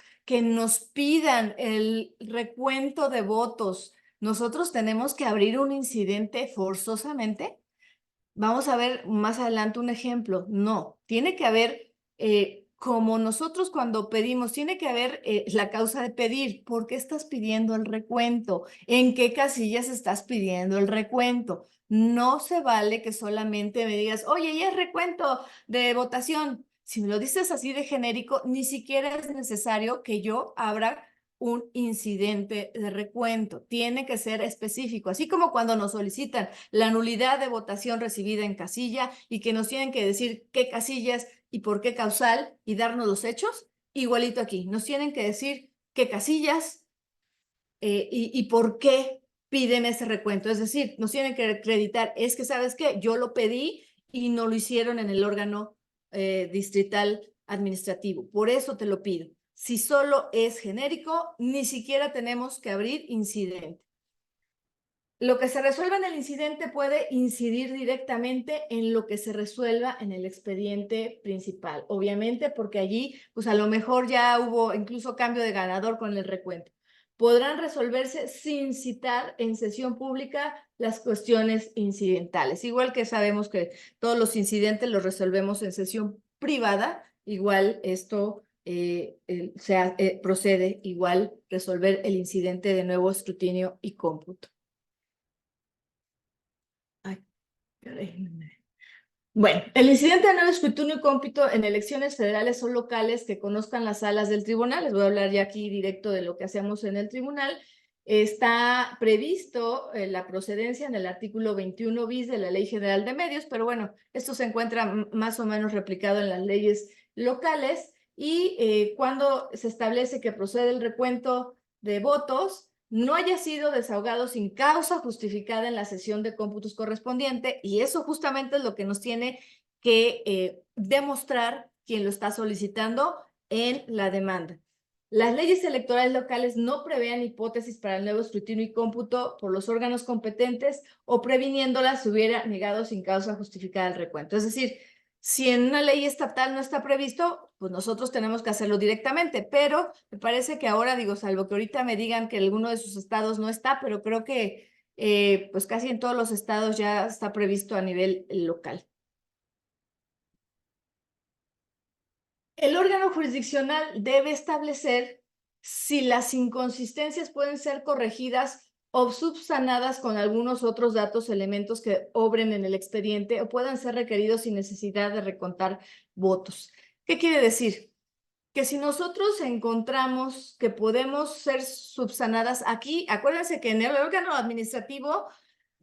Speaker 3: pidan el recuento de votos, nosotros tenemos que abrir un incidente forzosamente? Vamos a ver más adelante un ejemplo. No, tiene que haber, como nosotros cuando pedimos, tiene que haber la causa de pedir. ¿Por qué estás pidiendo el recuento? ¿En qué casillas estás pidiendo el recuento? No se vale que solamente me digas, oye, ya es recuento de votación. Si me lo dices así de genérico, ni siquiera es necesario que yo abra un incidente de recuento. Tiene que ser específico, así como cuando nos solicitan la nulidad de votación recibida en casilla y que nos tienen que decir qué casillas y por qué causal y darnos los hechos, igualito aquí. Nos tienen que decir qué casillas y por qué piden ese recuento. Es decir, nos tienen que acreditar, es que, ¿sabes qué? Yo lo pedí y no lo hicieron en el órgano distrital administrativo. Por eso te lo pido. Si solo es genérico, ni siquiera tenemos que abrir incidente. Lo que se resuelva en el incidente puede incidir directamente en lo que se resuelva en el expediente principal. Obviamente, porque allí, pues a lo mejor ya hubo incluso cambio de ganador con el recuento. Podrán resolverse sin citar en sesión pública las cuestiones incidentales. Igual que sabemos que todos los incidentes los resolvemos en sesión privada, igual esto procede igual resolver el incidente de nuevo escrutinio y cómputo. Bueno, el incidente de nuevo escrutinio y cómputo en elecciones federales o locales que conozcan las salas del tribunal. Les voy a hablar ya aquí directo de lo que hacemos en el tribunal. Está previsto la procedencia en el artículo 21 bis de la Ley General de Medios, pero bueno, esto se encuentra más o menos replicado en las leyes locales y cuando se establece que procede el recuento de votos, no haya sido desahogado sin causa justificada en la sesión de cómputos correspondiente, y eso justamente es lo que nos tiene que demostrar quien lo está solicitando en la demanda. Las leyes electorales locales no prevean hipótesis para el nuevo escrutinio y cómputo por los órganos competentes o previniéndolas se hubiera negado sin causa justificada el recuento. Es decir, Si en una ley estatal no está previsto, pues nosotros tenemos que hacerlo directamente, pero me parece que ahora, digo, salvo que ahorita me digan que alguno de sus estados no está, pero creo que pues casi en todos los estados ya está previsto a nivel local. El órgano jurisdiccional debe establecer si las inconsistencias pueden ser corregidas o subsanadas con algunos otros datos, elementos que obren en el expediente o puedan ser requeridos sin necesidad de recontar votos. ¿Qué quiere decir? Que si nosotros encontramos que podemos ser subsanadas aquí, acuérdense que en el órgano administrativo,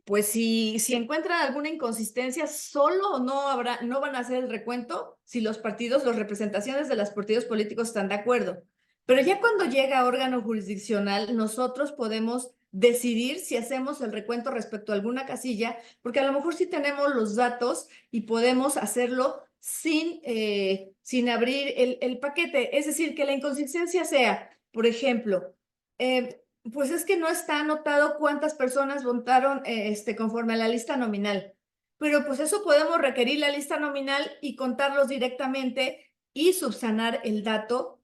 Speaker 3: pues si encuentran alguna inconsistencia, solo no van a hacer el recuento si los partidos, las representaciones de los partidos políticos están de acuerdo. Pero ya cuando llega a órgano jurisdiccional, nosotros podemos decidir si hacemos el recuento respecto a alguna casilla, porque a lo mejor sí tenemos los datos y podemos hacerlo sin abrir el paquete. Es decir, que la inconsistencia sea, por ejemplo, pues es que no está anotado cuántas personas votaron conforme a la lista nominal. Pero pues eso podemos requerir la lista nominal y contarlos directamente y subsanar el dato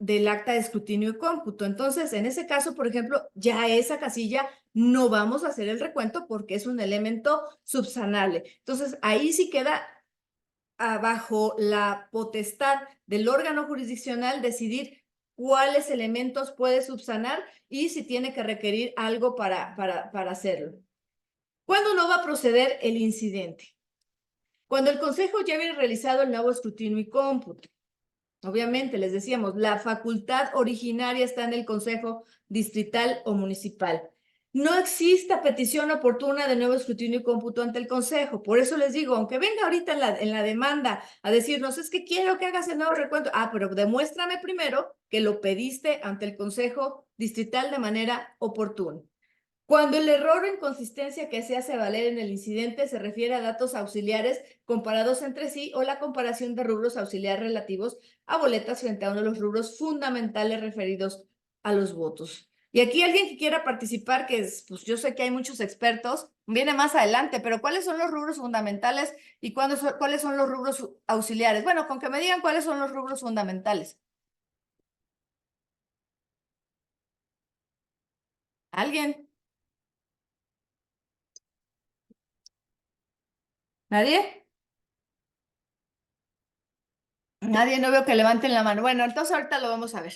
Speaker 3: del acta de escrutinio y cómputo. Entonces, en ese caso, por ejemplo, ya esa casilla no vamos a hacer el recuento porque es un elemento subsanable. Entonces, ahí sí queda bajo la potestad del órgano jurisdiccional decidir cuáles elementos puede subsanar y si tiene que requerir algo para hacerlo. ¿Cuándo no va a proceder el incidente? Cuando el Consejo ya había realizado el nuevo escrutinio y cómputo. Obviamente, les decíamos, la facultad originaria está en el Consejo Distrital o Municipal. No exista petición oportuna de nuevo escrutinio y cómputo ante el Consejo. Por eso les digo, aunque venga ahorita en la demanda a decirnos, es que quiero que hagas el nuevo recuento. Pero demuéstrame primero que lo pediste ante el Consejo Distrital de manera oportuna. Cuando el error o inconsistencia que se hace valer en el incidente se refiere a datos auxiliares comparados entre sí o la comparación de rubros auxiliares relativos a boletas frente a uno de los rubros fundamentales referidos a los votos. Y aquí alguien que quiera participar, pues yo sé que hay muchos expertos, viene más adelante, pero ¿cuáles son los rubros fundamentales y cuáles son los rubros auxiliares? Bueno, con que me digan cuáles son los rubros fundamentales. ¿Alguien? ¿Nadie? Nadie, no veo que levanten la mano. Bueno, entonces ahorita lo vamos a ver.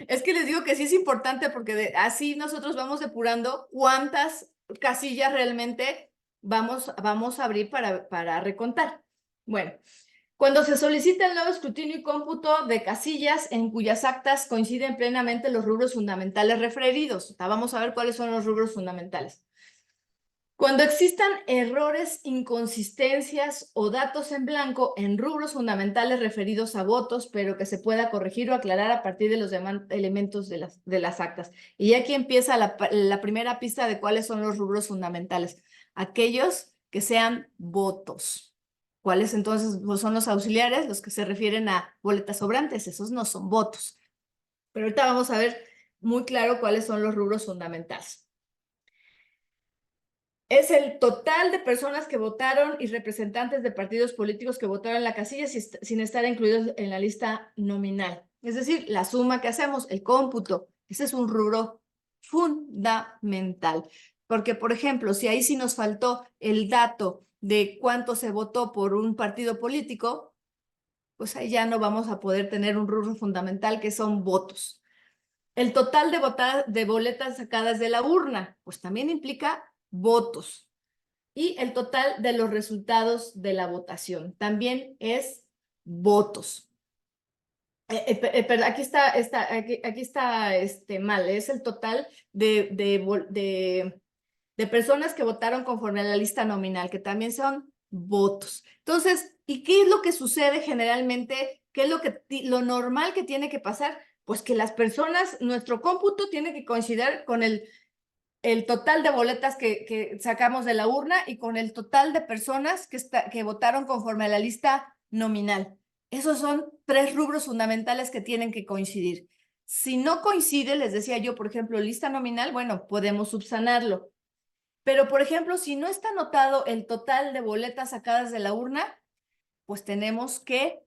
Speaker 3: Es que les digo que sí es importante porque así nosotros vamos depurando cuántas casillas realmente vamos a abrir para recontar. Bueno, cuando se solicita el nuevo escrutinio y cómputo de casillas en cuyas actas coinciden plenamente los rubros fundamentales referidos. Vamos a ver cuáles son los rubros fundamentales. Cuando existan errores, inconsistencias o datos en blanco en rubros fundamentales referidos a votos, pero que se pueda corregir o aclarar a partir de los demás elementos de las actas. Y aquí empieza la primera pista de cuáles son los rubros fundamentales. Aquellos que sean votos. ¿Cuáles entonces son los auxiliares? Los que se refieren a boletas sobrantes. Esos no son votos. Pero ahorita vamos a ver muy claro cuáles son los rubros fundamentales. Es el total de personas que votaron y representantes de partidos políticos que votaron en la casilla sin estar incluidos en la lista nominal. Es decir, la suma que hacemos, el cómputo. Ese es un rubro fundamental. Porque, por ejemplo, si ahí sí nos faltó el dato de cuánto se votó por un partido político, pues ahí ya no vamos a poder tener un rubro fundamental que son votos. El total de boletas sacadas de la urna, pues también implica votos. Y el total de los resultados de la votación también es votos. Pero aquí está mal, es el total de personas que votaron conforme a la lista nominal, que también son votos. Entonces, ¿y qué es lo que sucede generalmente? ¿Qué es lo normal que tiene que pasar? Pues que las personas, nuestro cómputo tiene que coincidir con el total de boletas que sacamos de la urna y con el total de personas que votaron conforme a la lista nominal. Esos son 3 rubros fundamentales que tienen que coincidir. Si no coincide, les decía yo, por ejemplo, lista nominal, bueno, podemos subsanarlo. Pero, por ejemplo, si no está anotado el total de boletas sacadas de la urna, pues tenemos que,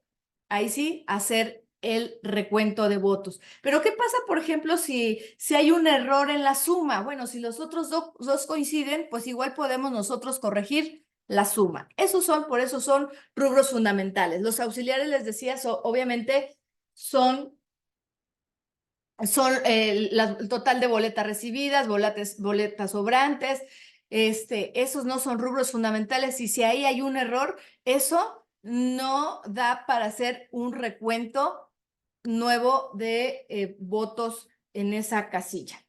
Speaker 3: ahí sí, hacer el recuento de votos. Pero ¿qué pasa, por ejemplo, si hay un error en la suma? Bueno, si los otros dos coinciden, pues igual podemos nosotros corregir la suma. Por eso son rubros fundamentales. Los auxiliares, les decía, obviamente son el total de boletas recibidas, boletas sobrantes. Esos no son rubros fundamentales, y si ahí hay un error, eso no da para hacer un recuento nuevo de votos en esa casilla.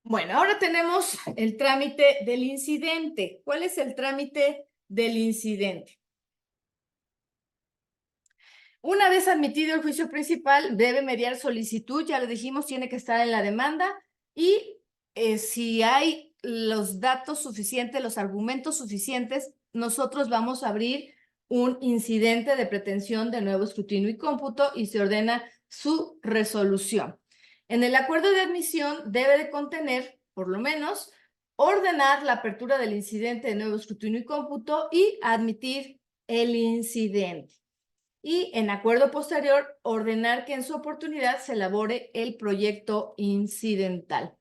Speaker 3: Bueno, ahora tenemos el trámite del incidente. ¿Cuál es el trámite del incidente? Una vez admitido el juicio principal, debe mediar solicitud, ya lo dijimos, tiene que estar en la demanda, y si hay los datos suficientes, los argumentos suficientes, nosotros vamos a abrir un incidente de pretensión de nuevo escrutinio y cómputo y se ordena su resolución. En el acuerdo de admisión debe de contener, por lo menos, ordenar la apertura del incidente de nuevo escrutinio y cómputo y admitir el incidente. Y en acuerdo posterior, ordenar que en su oportunidad se elabore el proyecto incidental.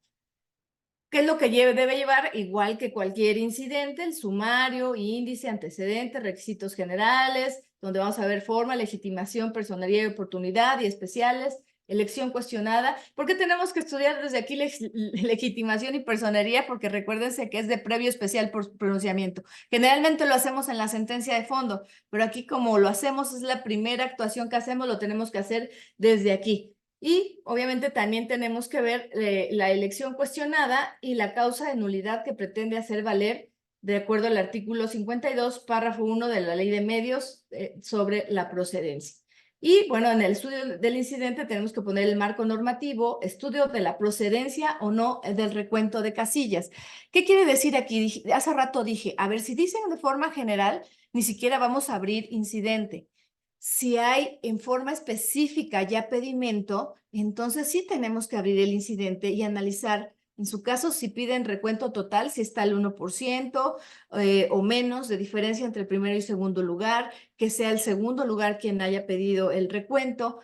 Speaker 3: ¿Qué es lo que debe llevar? Igual que cualquier incidente, el sumario, índice, antecedentes, requisitos generales, donde vamos a ver forma, legitimación, personería y oportunidad y especiales, elección cuestionada. ¿Por qué tenemos que estudiar desde aquí legitimación y personería? Porque recuérdense que es de previo especial por pronunciamiento. Generalmente lo hacemos en la sentencia de fondo, pero aquí como lo hacemos, es la primera actuación que hacemos, lo tenemos que hacer desde aquí. Y obviamente también tenemos que ver la elección cuestionada y la causa de nulidad que pretende hacer valer de acuerdo al artículo 52, párrafo 1 de la Ley de Medios sobre la procedencia. Y bueno, en el estudio del incidente tenemos que poner el marco normativo, estudio de la procedencia o no del recuento de casillas. ¿Qué quiere decir aquí? Hace rato dije, a ver, si dicen de forma general, ni siquiera vamos a abrir incidente. Si hay en forma específica ya pedimento, entonces sí tenemos que abrir el incidente y analizar, en su caso, si piden recuento total, si está el 1% o menos de diferencia entre el primero y segundo lugar, que sea el segundo lugar quien haya pedido el recuento.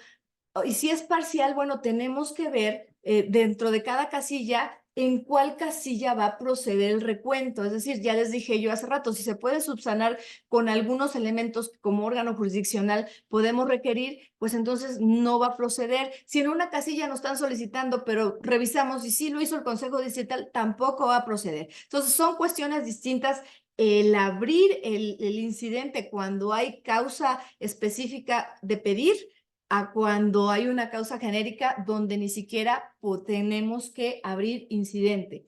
Speaker 3: Y si es parcial, bueno, tenemos que ver dentro de cada casilla en cuál casilla va a proceder el recuento. Es decir, ya les dije yo hace rato, si se puede subsanar con algunos elementos que como órgano jurisdiccional podemos requerir, pues entonces no va a proceder. Si en una casilla nos están solicitando, pero revisamos y sí lo hizo el Consejo Distrital, tampoco va a proceder. Entonces son cuestiones distintas. El abrir el incidente cuando hay causa específica de pedir, a cuando hay una causa genérica donde ni siquiera tenemos que abrir incidente.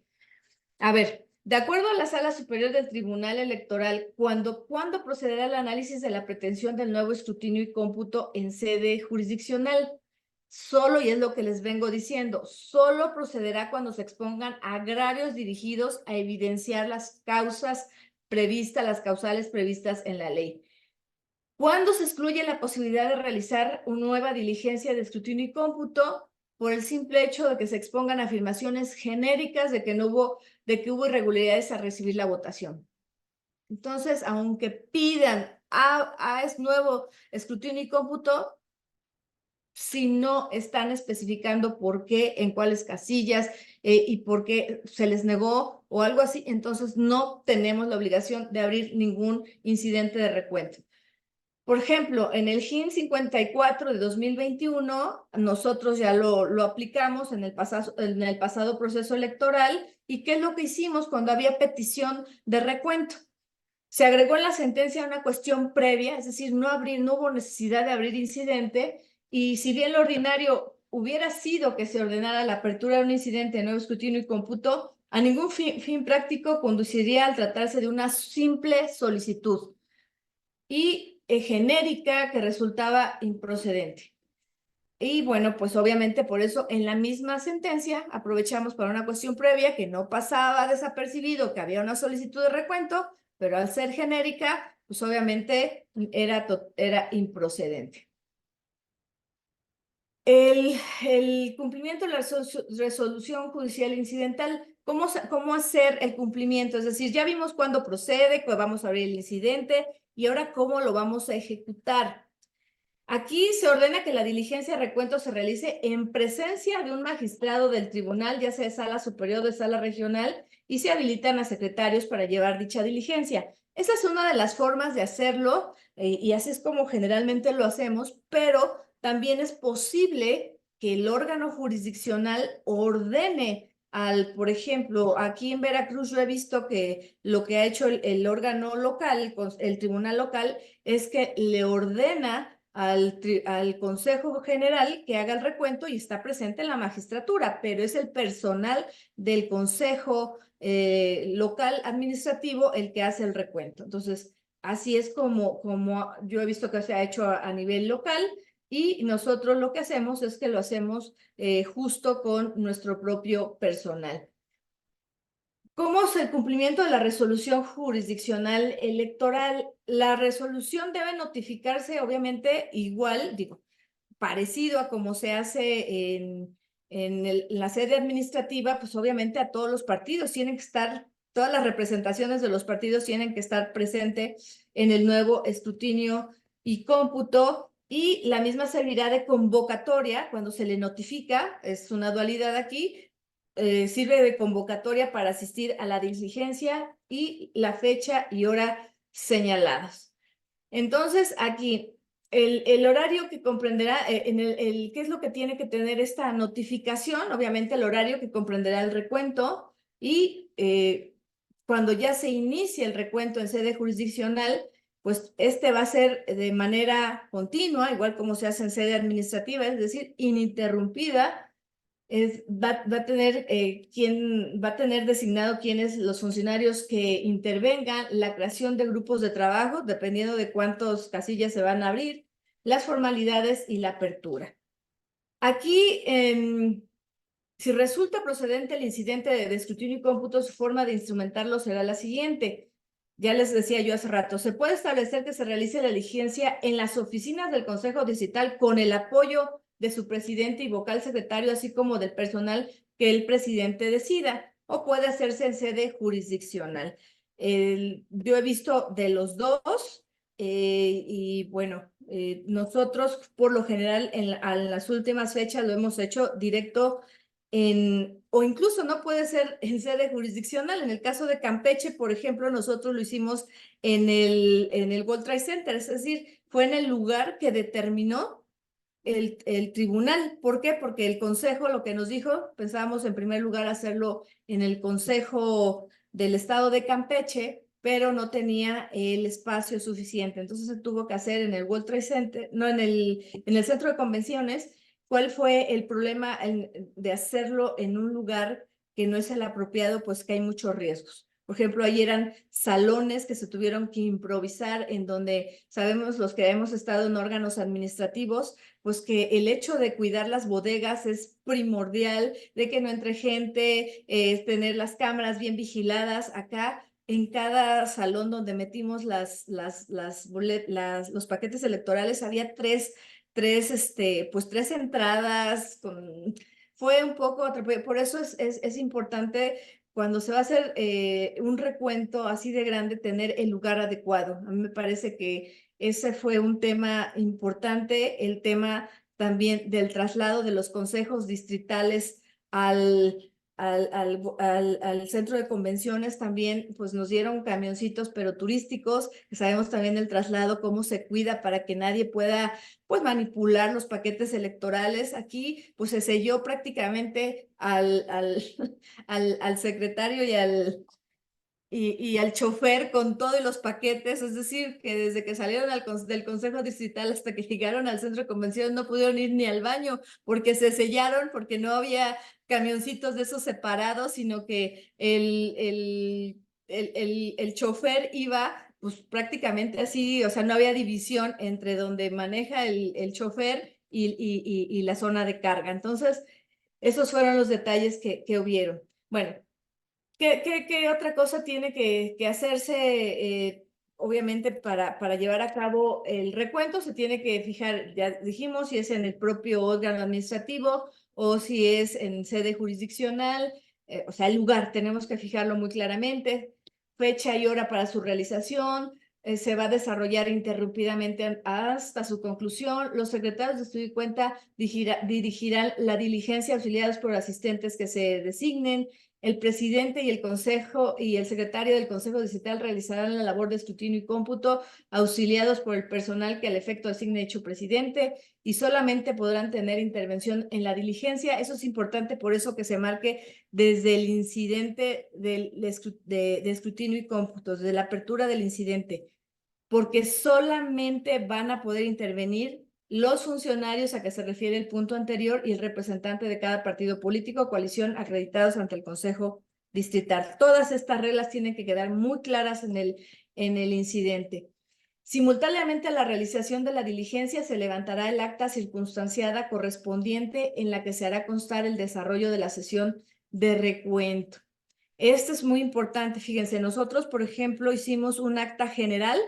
Speaker 3: A ver, de acuerdo a la Sala Superior del Tribunal Electoral, ¿cuándo procederá el análisis de la pretensión del nuevo escrutinio y cómputo en sede jurisdiccional? Solo, y es lo que les vengo diciendo, solo procederá cuando se expongan agravios dirigidos a evidenciar las causas previstas, las causales previstas en la ley. ¿Cuándo se excluye la posibilidad de realizar una nueva diligencia de escrutinio y cómputo? Por el simple hecho de que se expongan afirmaciones genéricas de que hubo irregularidades al recibir la votación. Entonces, aunque pidan nuevo escrutinio y cómputo, si no están especificando por qué, en cuáles casillas y por qué se les negó o algo así, entonces no tenemos la obligación de abrir ningún incidente de recuento. Por ejemplo, en el GIN 54 de 2021, nosotros ya lo aplicamos en el pasado proceso electoral. ¿Y qué es lo que hicimos cuando había petición de recuento? Se agregó en la sentencia una cuestión previa, es decir, no hubo necesidad de abrir incidente, y si bien lo ordinario hubiera sido que se ordenara la apertura de un incidente de nuevo escrutinio y cómputo, a ningún fin práctico conduciría al tratarse de una simple solicitud y genérica que resultaba improcedente. Y bueno, pues obviamente por eso en la misma sentencia aprovechamos para una cuestión previa que no pasaba desapercibido, que había una solicitud de recuento, pero al ser genérica, pues obviamente era improcedente. El cumplimiento de la resolución judicial incidental cómo hacer el cumplimiento. Es decir, ya vimos cuándo procede, que vamos a abrir el incidente y ahora cómo lo vamos a ejecutar. Aquí se ordena que la diligencia de recuento se realice en presencia de un magistrado del tribunal, ya sea de sala superior o de sala regional, y se habilitan a secretarios para llevar dicha diligencia. Esa es una de las formas de hacerlo, y así es como generalmente lo hacemos, pero también es posible que el órgano jurisdiccional ordene por ejemplo, aquí en Veracruz yo he visto que lo que ha hecho el órgano local, el tribunal local, es que le ordena al Consejo General que haga el recuento y está presente en la magistratura, pero es el personal del Consejo local administrativo el que hace el recuento. Entonces, así es como yo he visto que se ha hecho a nivel local, y nosotros lo que hacemos es que lo hacemos justo con nuestro propio personal. ¿Cómo es el cumplimiento de la resolución jurisdiccional electoral? La resolución debe notificarse, obviamente, igual, digo, parecido a como se hace en la sede administrativa, pues obviamente a todos los partidos tienen que estar, todas las representaciones de los partidos tienen que estar presentes en el nuevo escrutinio y cómputo, y la misma servirá de convocatoria cuando se le notifica, es una dualidad aquí. Sirve de convocatoria para asistir a la diligencia y la fecha y hora señaladas. Entonces, aquí, el horario que comprenderá, ¿qué es lo que tiene que tener esta notificación? Obviamente el horario que comprenderá el recuento, y cuando ya se inicie el recuento en sede jurisdiccional, pues este va a ser de manera continua, igual como se hace en sede administrativa, es decir, ininterrumpida. Va a tener designado quiénes los funcionarios que intervengan, la creación de grupos de trabajo, dependiendo de cuántas casillas se van a abrir, las formalidades y la apertura. Aquí, si resulta procedente el incidente de escrutinio y cómputo, su forma de instrumentarlo será la siguiente. Ya les decía yo hace rato, se puede establecer que se realice la diligencia en las oficinas del Consejo Distrital con el apoyo de su presidente y vocal secretario, así como del personal que el presidente decida, o puede hacerse en sede jurisdiccional. Yo he visto de los dos, y bueno, nosotros por lo general en las últimas fechas lo hemos hecho directo o incluso no puede ser en sede jurisdiccional. En el caso de Campeche, por ejemplo, nosotros lo hicimos en el World Trade Center, es decir, fue en el lugar que determinó el tribunal. ¿Por qué? Porque el consejo lo que nos dijo, pensábamos en primer lugar hacerlo en el consejo del estado de Campeche, pero no tenía el espacio suficiente. Entonces se tuvo que hacer en el World Trade Center, no, en el centro de convenciones. ¿Cuál fue el problema de hacerlo en un lugar que no es el apropiado? Pues que hay muchos riesgos. Por ejemplo, ahí eran salones que se tuvieron que improvisar, en donde sabemos los que hemos estado en órganos administrativos, pues que el hecho de cuidar las bodegas es primordial, de que no entre gente, tener las cámaras bien vigiladas. Acá, en cada salón donde metimos los paquetes electorales, había tres entradas. Fue un poco, por eso es importante cuando se va a hacer un recuento así de grande, tener el lugar adecuado. A mí me parece que ese fue un tema importante, el tema también del traslado de los consejos distritales al centro de convenciones. También pues nos dieron camioncitos, pero turísticos, que sabemos también el traslado, cómo se cuida para que nadie pueda pues manipular los paquetes electorales. Aquí pues se selló prácticamente al secretario y al chofer con todos los paquetes, es decir, que desde que salieron del Consejo Distrital hasta que llegaron al centro de convenciones no pudieron ir ni al baño porque se sellaron, porque no había camioncitos de esos separados, sino que el chofer iba pues prácticamente así, o sea, no había división entre donde maneja el chofer y la zona de carga. Entonces, esos fueron los detalles que hubieron. Bueno, ¿qué otra cosa tiene que hacerse? Obviamente para llevar a cabo el recuento se tiene que fijar, ya dijimos, si es en el propio órgano administrativo o si es en sede jurisdiccional. o sea, el lugar, tenemos que fijarlo muy claramente, fecha y hora para su realización, se va a desarrollar interrumpidamente hasta su conclusión. Los secretarios de estudio y cuenta dirigirán la diligencia auxiliados por asistentes que se designen. El presidente y el consejo y el secretario del consejo distrital realizarán la labor de escrutinio y cómputo auxiliados por el personal que al efecto designe dicho presidente y solamente podrán tener intervención en la diligencia. Eso es importante, por eso que se marque desde el incidente de escrutinio y cómputo, desde la apertura del incidente, porque solamente van a poder intervenir los funcionarios a que se refiere el punto anterior y el representante de cada partido político o coalición acreditados ante el Consejo Distrital. Todas estas reglas tienen que quedar muy claras en el incidente. Simultáneamente a la realización de la diligencia se levantará el acta circunstanciada correspondiente en la que se hará constar el desarrollo de la sesión de recuento. Esto es muy importante, fíjense, nosotros, por ejemplo, hicimos un acta general,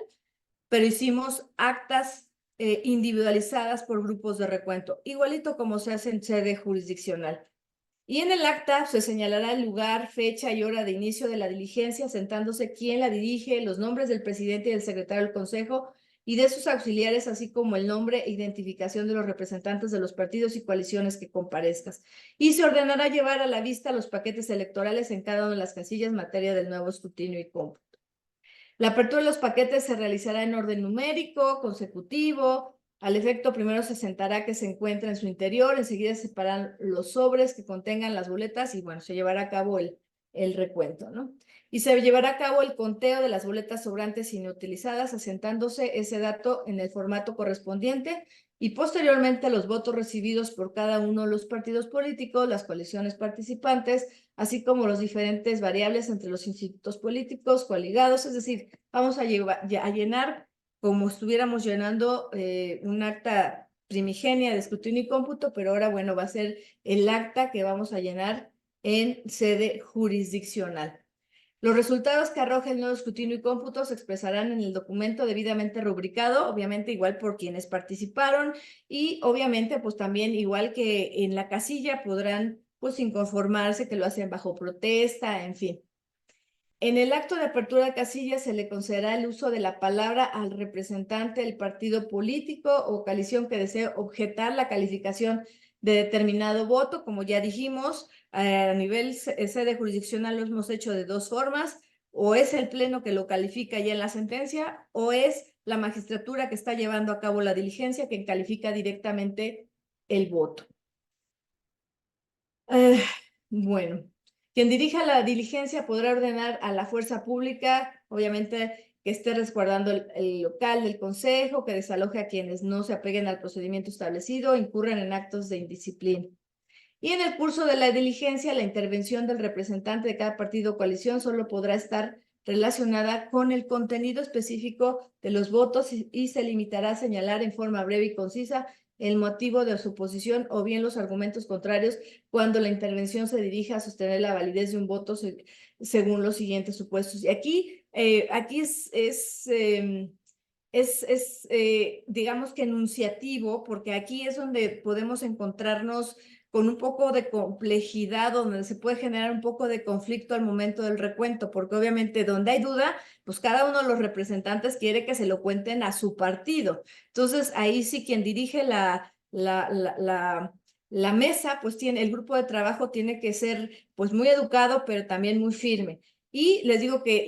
Speaker 3: pero hicimos actas individualizadas por grupos de recuento, igualito como se hace en sede jurisdiccional. Y en el acta se señalará el lugar, fecha y hora de inicio de la diligencia, sentándose quién la dirige, los nombres del presidente y del secretario del consejo y de sus auxiliares, así como el nombre e identificación de los representantes de los partidos y coaliciones que comparezcan. Y se ordenará llevar a la vista los paquetes electorales en cada una de las casillas en materia del nuevo escrutinio y cómputo. La apertura de los paquetes se realizará en orden numérico, consecutivo. Al efecto, primero se sentará que se encuentra en su interior, enseguida se separarán los sobres que contengan las boletas y bueno, se llevará a cabo el recuento, ¿no? Y se llevará a cabo el conteo de las boletas sobrantes inutilizadas, asentándose ese dato en el formato correspondiente y posteriormente los votos recibidos por cada uno de los partidos políticos, las coaliciones participantes, así como los diferentes variables entre los institutos políticos coligados, es decir, vamos a llenar como estuviéramos llenando un acta primigenia de escrutinio y cómputo, pero ahora, bueno, va a ser el acta que vamos a llenar en sede jurisdiccional. Los resultados que arroje el nuevo escrutinio y cómputo se expresarán en el documento debidamente rubricado, obviamente igual por quienes participaron y obviamente pues también igual que en la casilla podrán pues inconformarse que lo hacen bajo protesta, en fin. En el acto de apertura de casilla se le concederá el uso de la palabra al representante del partido político o coalición que desee objetar la calificación de determinado voto. Como ya dijimos, a nivel sede jurisdiccional lo hemos hecho de dos formas, o es el pleno que lo califica ya en la sentencia, o es la magistratura que está llevando a cabo la diligencia que califica directamente el voto. Bueno. Quien dirija la diligencia podrá ordenar a la fuerza pública, obviamente, que esté resguardando el local del consejo, que desaloje a quienes no se apeguen al procedimiento establecido, incurran en actos de indisciplina. Y en el curso de la diligencia, la intervención del representante de cada partido o coalición solo podrá estar relacionada con el contenido específico de los votos y se limitará a señalar en forma breve y concisa el motivo de su posición o bien los argumentos contrarios cuando la intervención se dirija a sostener la validez de un voto según los siguientes supuestos. Y aquí digamos que enunciativo, porque aquí es donde podemos encontrarnos con un poco de complejidad, donde se puede generar un poco de conflicto al momento del recuento, porque obviamente donde hay duda, pues cada uno de los representantes quiere que se lo cuenten a su partido. Entonces, ahí sí quien dirige la mesa, pues el grupo de trabajo tiene que ser pues muy educado, pero también muy firme. Y les digo que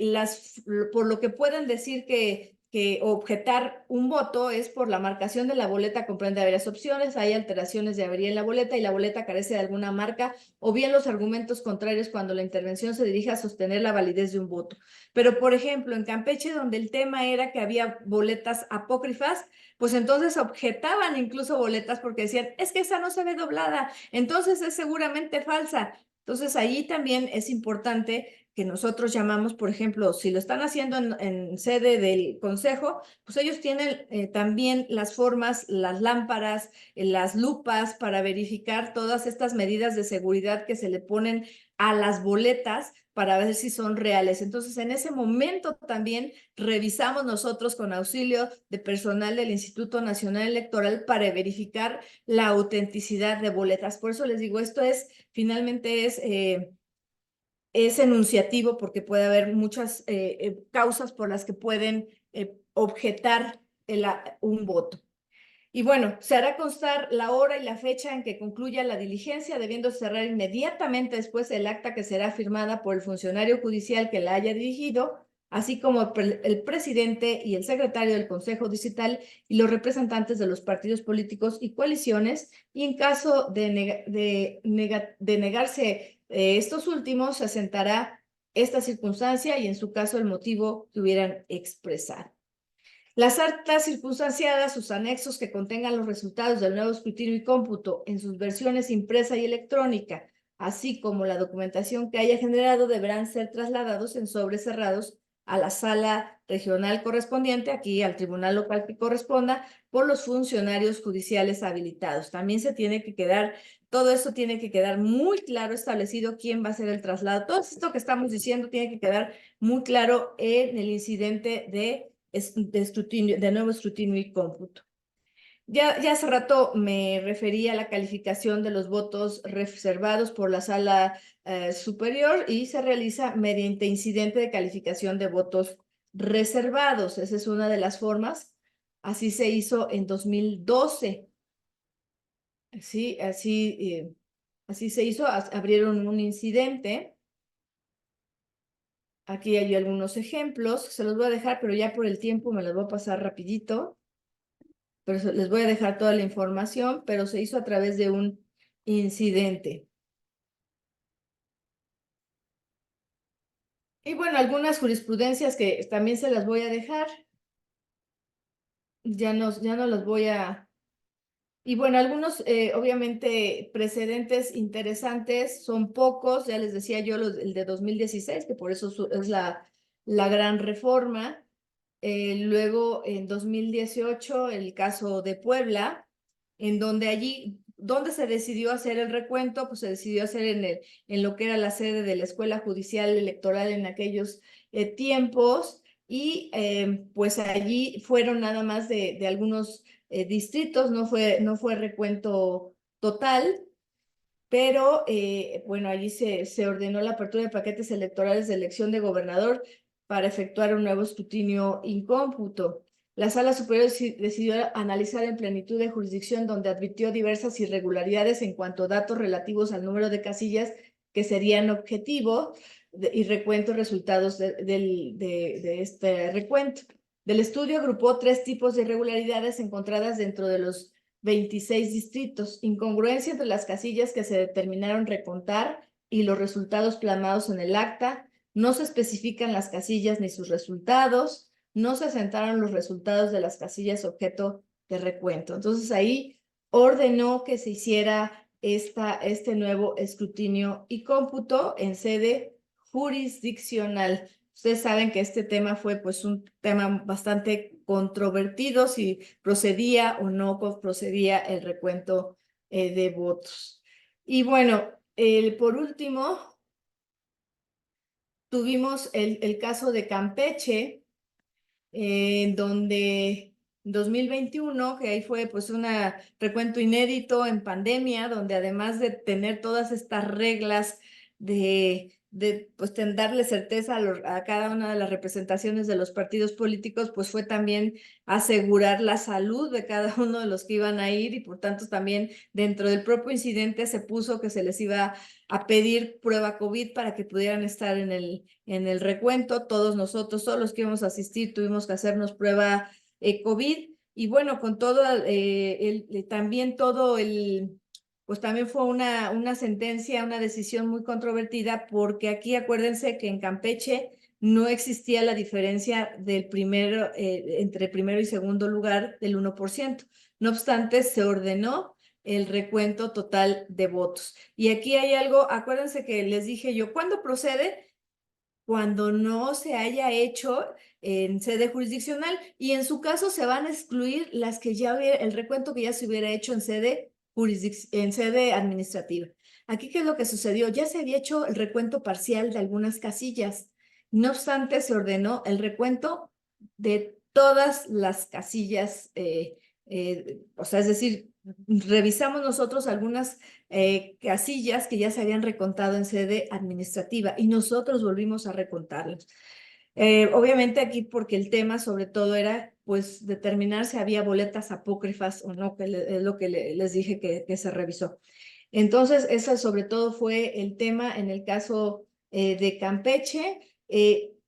Speaker 3: por lo que pueden decir que objetar un voto es por la marcación de la boleta comprende varias opciones, hay alteraciones de avería en la boleta y la boleta carece de alguna marca o bien los argumentos contrarios cuando la intervención se dirige a sostener la validez de un voto. Pero, por ejemplo, en Campeche, donde el tema era que había boletas apócrifas, pues entonces objetaban incluso boletas porque decían, es que esa no se ve doblada, entonces es seguramente falsa. Entonces, ahí también es importante que nosotros llamamos, por ejemplo, si lo están haciendo en sede del consejo, pues ellos tienen también las formas, las lámparas, las lupas para verificar todas estas medidas de seguridad que se le ponen a las boletas para ver si son reales. Entonces, en ese momento también revisamos nosotros con auxilio de personal del Instituto Nacional Electoral para verificar la autenticidad de boletas. Por eso les digo, esto finalmente es es enunciativo porque puede haber muchas causas por las que pueden objetar un voto. Y bueno, se hará constar la hora y la fecha en que concluya la diligencia, debiendo cerrar inmediatamente después el acta que será firmada por el funcionario judicial que la haya dirigido, así como el presidente y el secretario del Consejo Distrital y los representantes de los partidos políticos y coaliciones, y en caso de negarse estos últimos, se asentará esta circunstancia y en su caso el motivo que hubieran expresado. Las actas circunstanciadas, sus anexos que contengan los resultados del nuevo escrutinio y cómputo en sus versiones impresa y electrónica, así como la documentación que haya generado, deberán ser trasladados en sobres cerrados a la sala regional correspondiente, aquí al tribunal local que corresponda, por los funcionarios judiciales habilitados. También se tiene que quedar, todo esto tiene que quedar muy claro establecido quién va a hacer el traslado. Todo esto que estamos diciendo tiene que quedar muy claro en el incidente de escrutinio, de nuevo escrutinio y cómputo. Ya hace rato me refería a la calificación de los votos reservados por la sala superior y se realiza mediante incidente de calificación de votos reservados. Esa es una de las formas. Así se hizo en 2012. Sí, así se hizo. Abrieron un incidente. Aquí hay algunos ejemplos. Se los voy a dejar, pero ya por el tiempo me los voy a pasar rapidito. Pero les voy a dejar toda la información, pero se hizo a través de un incidente. Y bueno, algunas jurisprudencias que también se las voy a dejar. Ya no las voy a... Y bueno, algunos obviamente precedentes interesantes, son pocos, ya les decía yo el de 2016, que por eso es la gran reforma. Luego en 2018 el caso de Puebla, en donde se decidió hacer el recuento, pues se decidió hacer en lo que era la sede de la Escuela Judicial Electoral en aquellos tiempos, y pues allí fueron nada más de algunos distritos, no fue recuento total, pero bueno, allí se ordenó la apertura de paquetes electorales de elección de gobernador para efectuar un nuevo escrutinio y cómputo. La Sala Superior decidió analizar en plenitud de jurisdicción, donde advirtió diversas irregularidades en cuanto a datos relativos al número de casillas que serían objetivo y recuento resultados de este recuento. Del estudio agrupó 3 tipos de irregularidades encontradas dentro de los 26 distritos: incongruencia entre las casillas que se determinaron recontar y los resultados plasmados en el acta, no se especifican las casillas ni sus resultados, no se asentaron los resultados de las casillas objeto de recuento. Entonces ahí ordenó que se hiciera este nuevo escrutinio y cómputo en sede jurisdiccional. Ustedes saben que este tema fue pues un tema bastante controvertido, si procedía o no procedía el recuento de votos. Y bueno, por último, tuvimos el caso de Campeche, donde 2021, que ahí fue pues un recuento inédito en pandemia, donde además de tener todas estas reglas de pues darle certeza a cada una de las representaciones de los partidos políticos, pues fue también asegurar la salud de cada uno de los que iban a ir, y por tanto también dentro del propio incidente se puso que se les iba a pedir prueba COVID para que pudieran estar en el recuento. Todos nosotros, todos los que íbamos a asistir, tuvimos que hacernos prueba COVID, y bueno, con todo también todo pues también fue una sentencia, una decisión muy controvertida, porque aquí acuérdense que en Campeche no existía la diferencia del entre primero y segundo lugar del 1%. No obstante, se ordenó el recuento total de votos. Y aquí hay algo, acuérdense que les dije yo, ¿cuándo procede? Cuando no se haya hecho en sede jurisdiccional, y en su caso se van a excluir las que ya el recuento que ya se hubiera hecho en sede administrativa. Aquí, ¿qué es lo que sucedió? Ya se había hecho el recuento parcial de algunas casillas. No obstante, se ordenó el recuento de todas las casillas, o sea, es decir, revisamos nosotros algunas casillas que ya se habían recontado en sede administrativa y nosotros volvimos a recontarlas. Obviamente aquí porque el tema sobre todo era pues determinar si había boletas apócrifas o no, que es lo que les dije que se revisó. Entonces, eso sobre todo fue el tema en el caso de Campeche.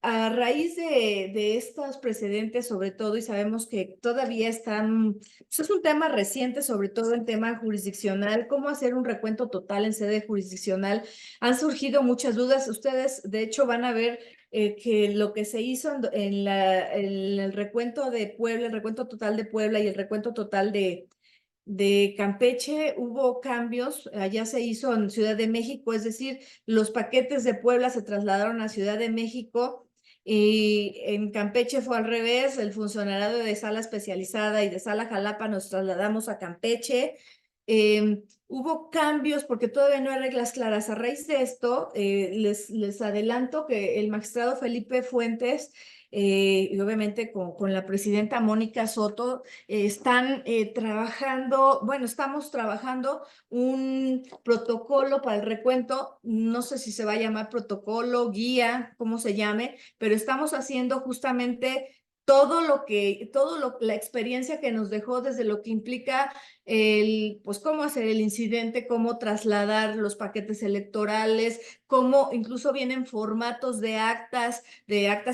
Speaker 3: A raíz de estos precedentes, sobre todo, y sabemos que todavía están, pues es un tema reciente, sobre todo en tema jurisdiccional, cómo hacer un recuento total en sede jurisdiccional. Han surgido muchas dudas. Ustedes, de hecho, van a ver que lo que se hizo en el recuento de Puebla, el recuento total de Puebla y el recuento total de Campeche, hubo cambios, allá se hizo en Ciudad de México, es decir, los paquetes de Puebla se trasladaron a Ciudad de México y en Campeche fue al revés, el funcionario de sala especializada y de sala Jalapa nos trasladamos a Campeche. Hubo cambios porque todavía no hay reglas claras. A raíz de esto, les adelanto que el magistrado Felipe Fuentes y obviamente con la presidenta Mónica Soto están trabajando, bueno, estamos trabajando un protocolo para el recuento, no sé si se va a llamar protocolo, guía, cómo se llame, pero estamos haciendo justamente la experiencia que nos dejó desde lo que implica pues cómo hacer el incidente, cómo trasladar los paquetes electorales, cómo incluso vienen formatos de acta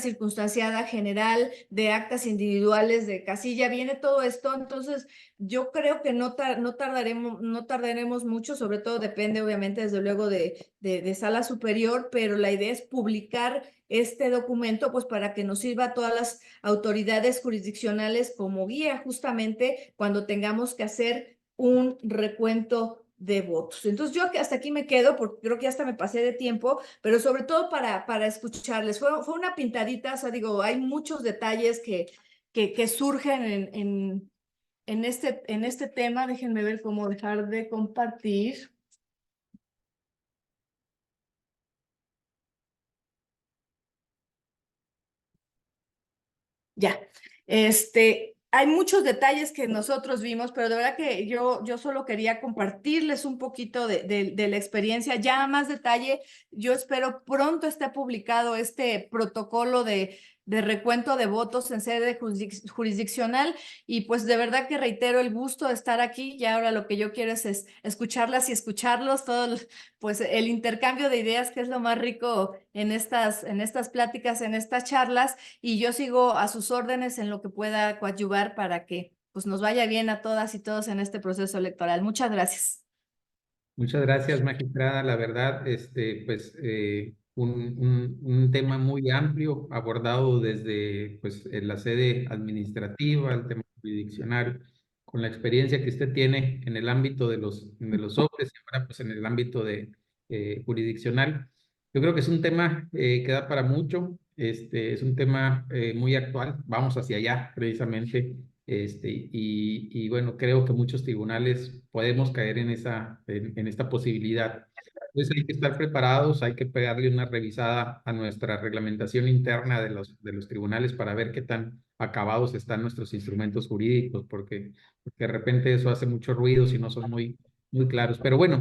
Speaker 3: circunstanciada general, de actas individuales de casilla, viene todo esto, entonces yo creo que no tardaremos mucho, sobre todo depende obviamente desde luego de sala superior, pero la idea es publicar este documento pues para que nos sirva a todas las autoridades jurisdiccionales como guía justamente cuando tengamos que hacer un recuento de votos. Entonces yo hasta aquí me quedo porque creo que hasta me pasé de tiempo, pero sobre todo para escucharles. Fue una pintadita, o sea, digo, hay muchos detalles que surgen en este tema. Déjenme ver cómo dejar de compartir. Ya, hay muchos detalles que nosotros vimos, pero de verdad que yo solo quería compartirles un poquito de la experiencia. Ya a más detalle, yo espero pronto esté publicado este protocolo de recuento de votos en sede jurisdiccional y pues de verdad que reitero el gusto de estar aquí. Ya ahora lo que yo quiero es escucharlas y escucharlos, pues el intercambio de ideas que es lo más rico en estas pláticas, en estas charlas y yo sigo a sus órdenes en lo que pueda coadyuvar para que pues nos vaya bien a todas y todos en este proceso electoral. Muchas gracias.
Speaker 2: Muchas gracias, magistrada. La verdad, pues un tema muy amplio abordado desde pues, en la sede administrativa, el tema jurisdiccional, con la experiencia que usted tiene en el ámbito de los hombres y ahora pues en el ámbito de jurisdiccional. Yo creo que es un tema que da para mucho, es un tema muy actual, vamos hacia allá precisamente. Y bueno, creo que muchos tribunales podemos caer en esta posibilidad. Entonces hay que estar preparados, hay que pegarle una revisada a nuestra reglamentación interna de los tribunales para ver qué tan acabados están nuestros instrumentos jurídicos, porque de repente eso hace mucho ruido si no son muy claros. Pero bueno,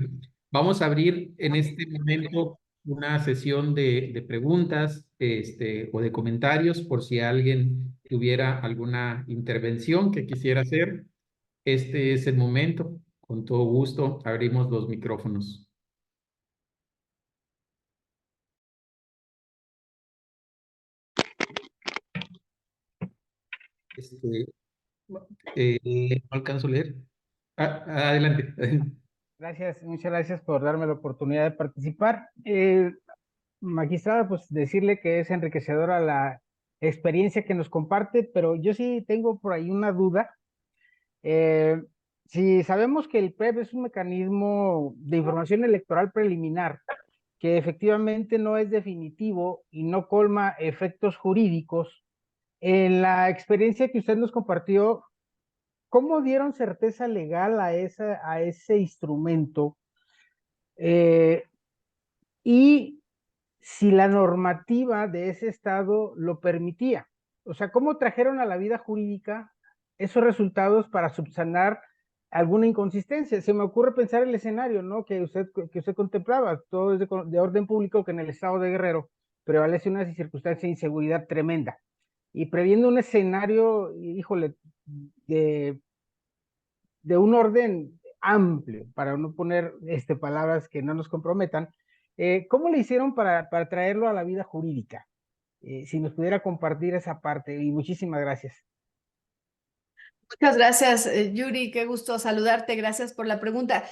Speaker 2: vamos a abrir en este momento una sesión de preguntas o de comentarios por si alguien tuviera alguna intervención que quisiera hacer. Este es el momento. Con todo gusto abrimos los micrófonos. No alcanzo a leer. Adelante.
Speaker 6: Gracias, muchas gracias por darme la oportunidad de participar. Magistrada, pues decirle que es enriquecedora la experiencia que nos comparte, pero yo sí tengo por ahí una duda. Si sabemos que el PREP es un mecanismo de información electoral preliminar, que efectivamente no es definitivo y no colma efectos jurídicos, en la experiencia que usted nos compartió, ¿cómo dieron certeza legal a ese instrumento? Y si la normativa de ese estado lo permitía. O sea, ¿cómo trajeron a la vida jurídica esos resultados para subsanar alguna inconsistencia. Se me ocurre pensar el escenario, ¿no? Que usted contemplaba, todo es de orden público, que en el estado de Guerrero prevalece una circunstancia de inseguridad tremenda. Y previendo un escenario, híjole, de un orden amplio, para no poner palabras que no nos comprometan, ¿cómo le hicieron para traerlo a la vida jurídica? Si nos pudiera compartir esa parte, y muchísimas gracias.
Speaker 3: Muchas gracias, Yuri, qué gusto saludarte, gracias por la pregunta.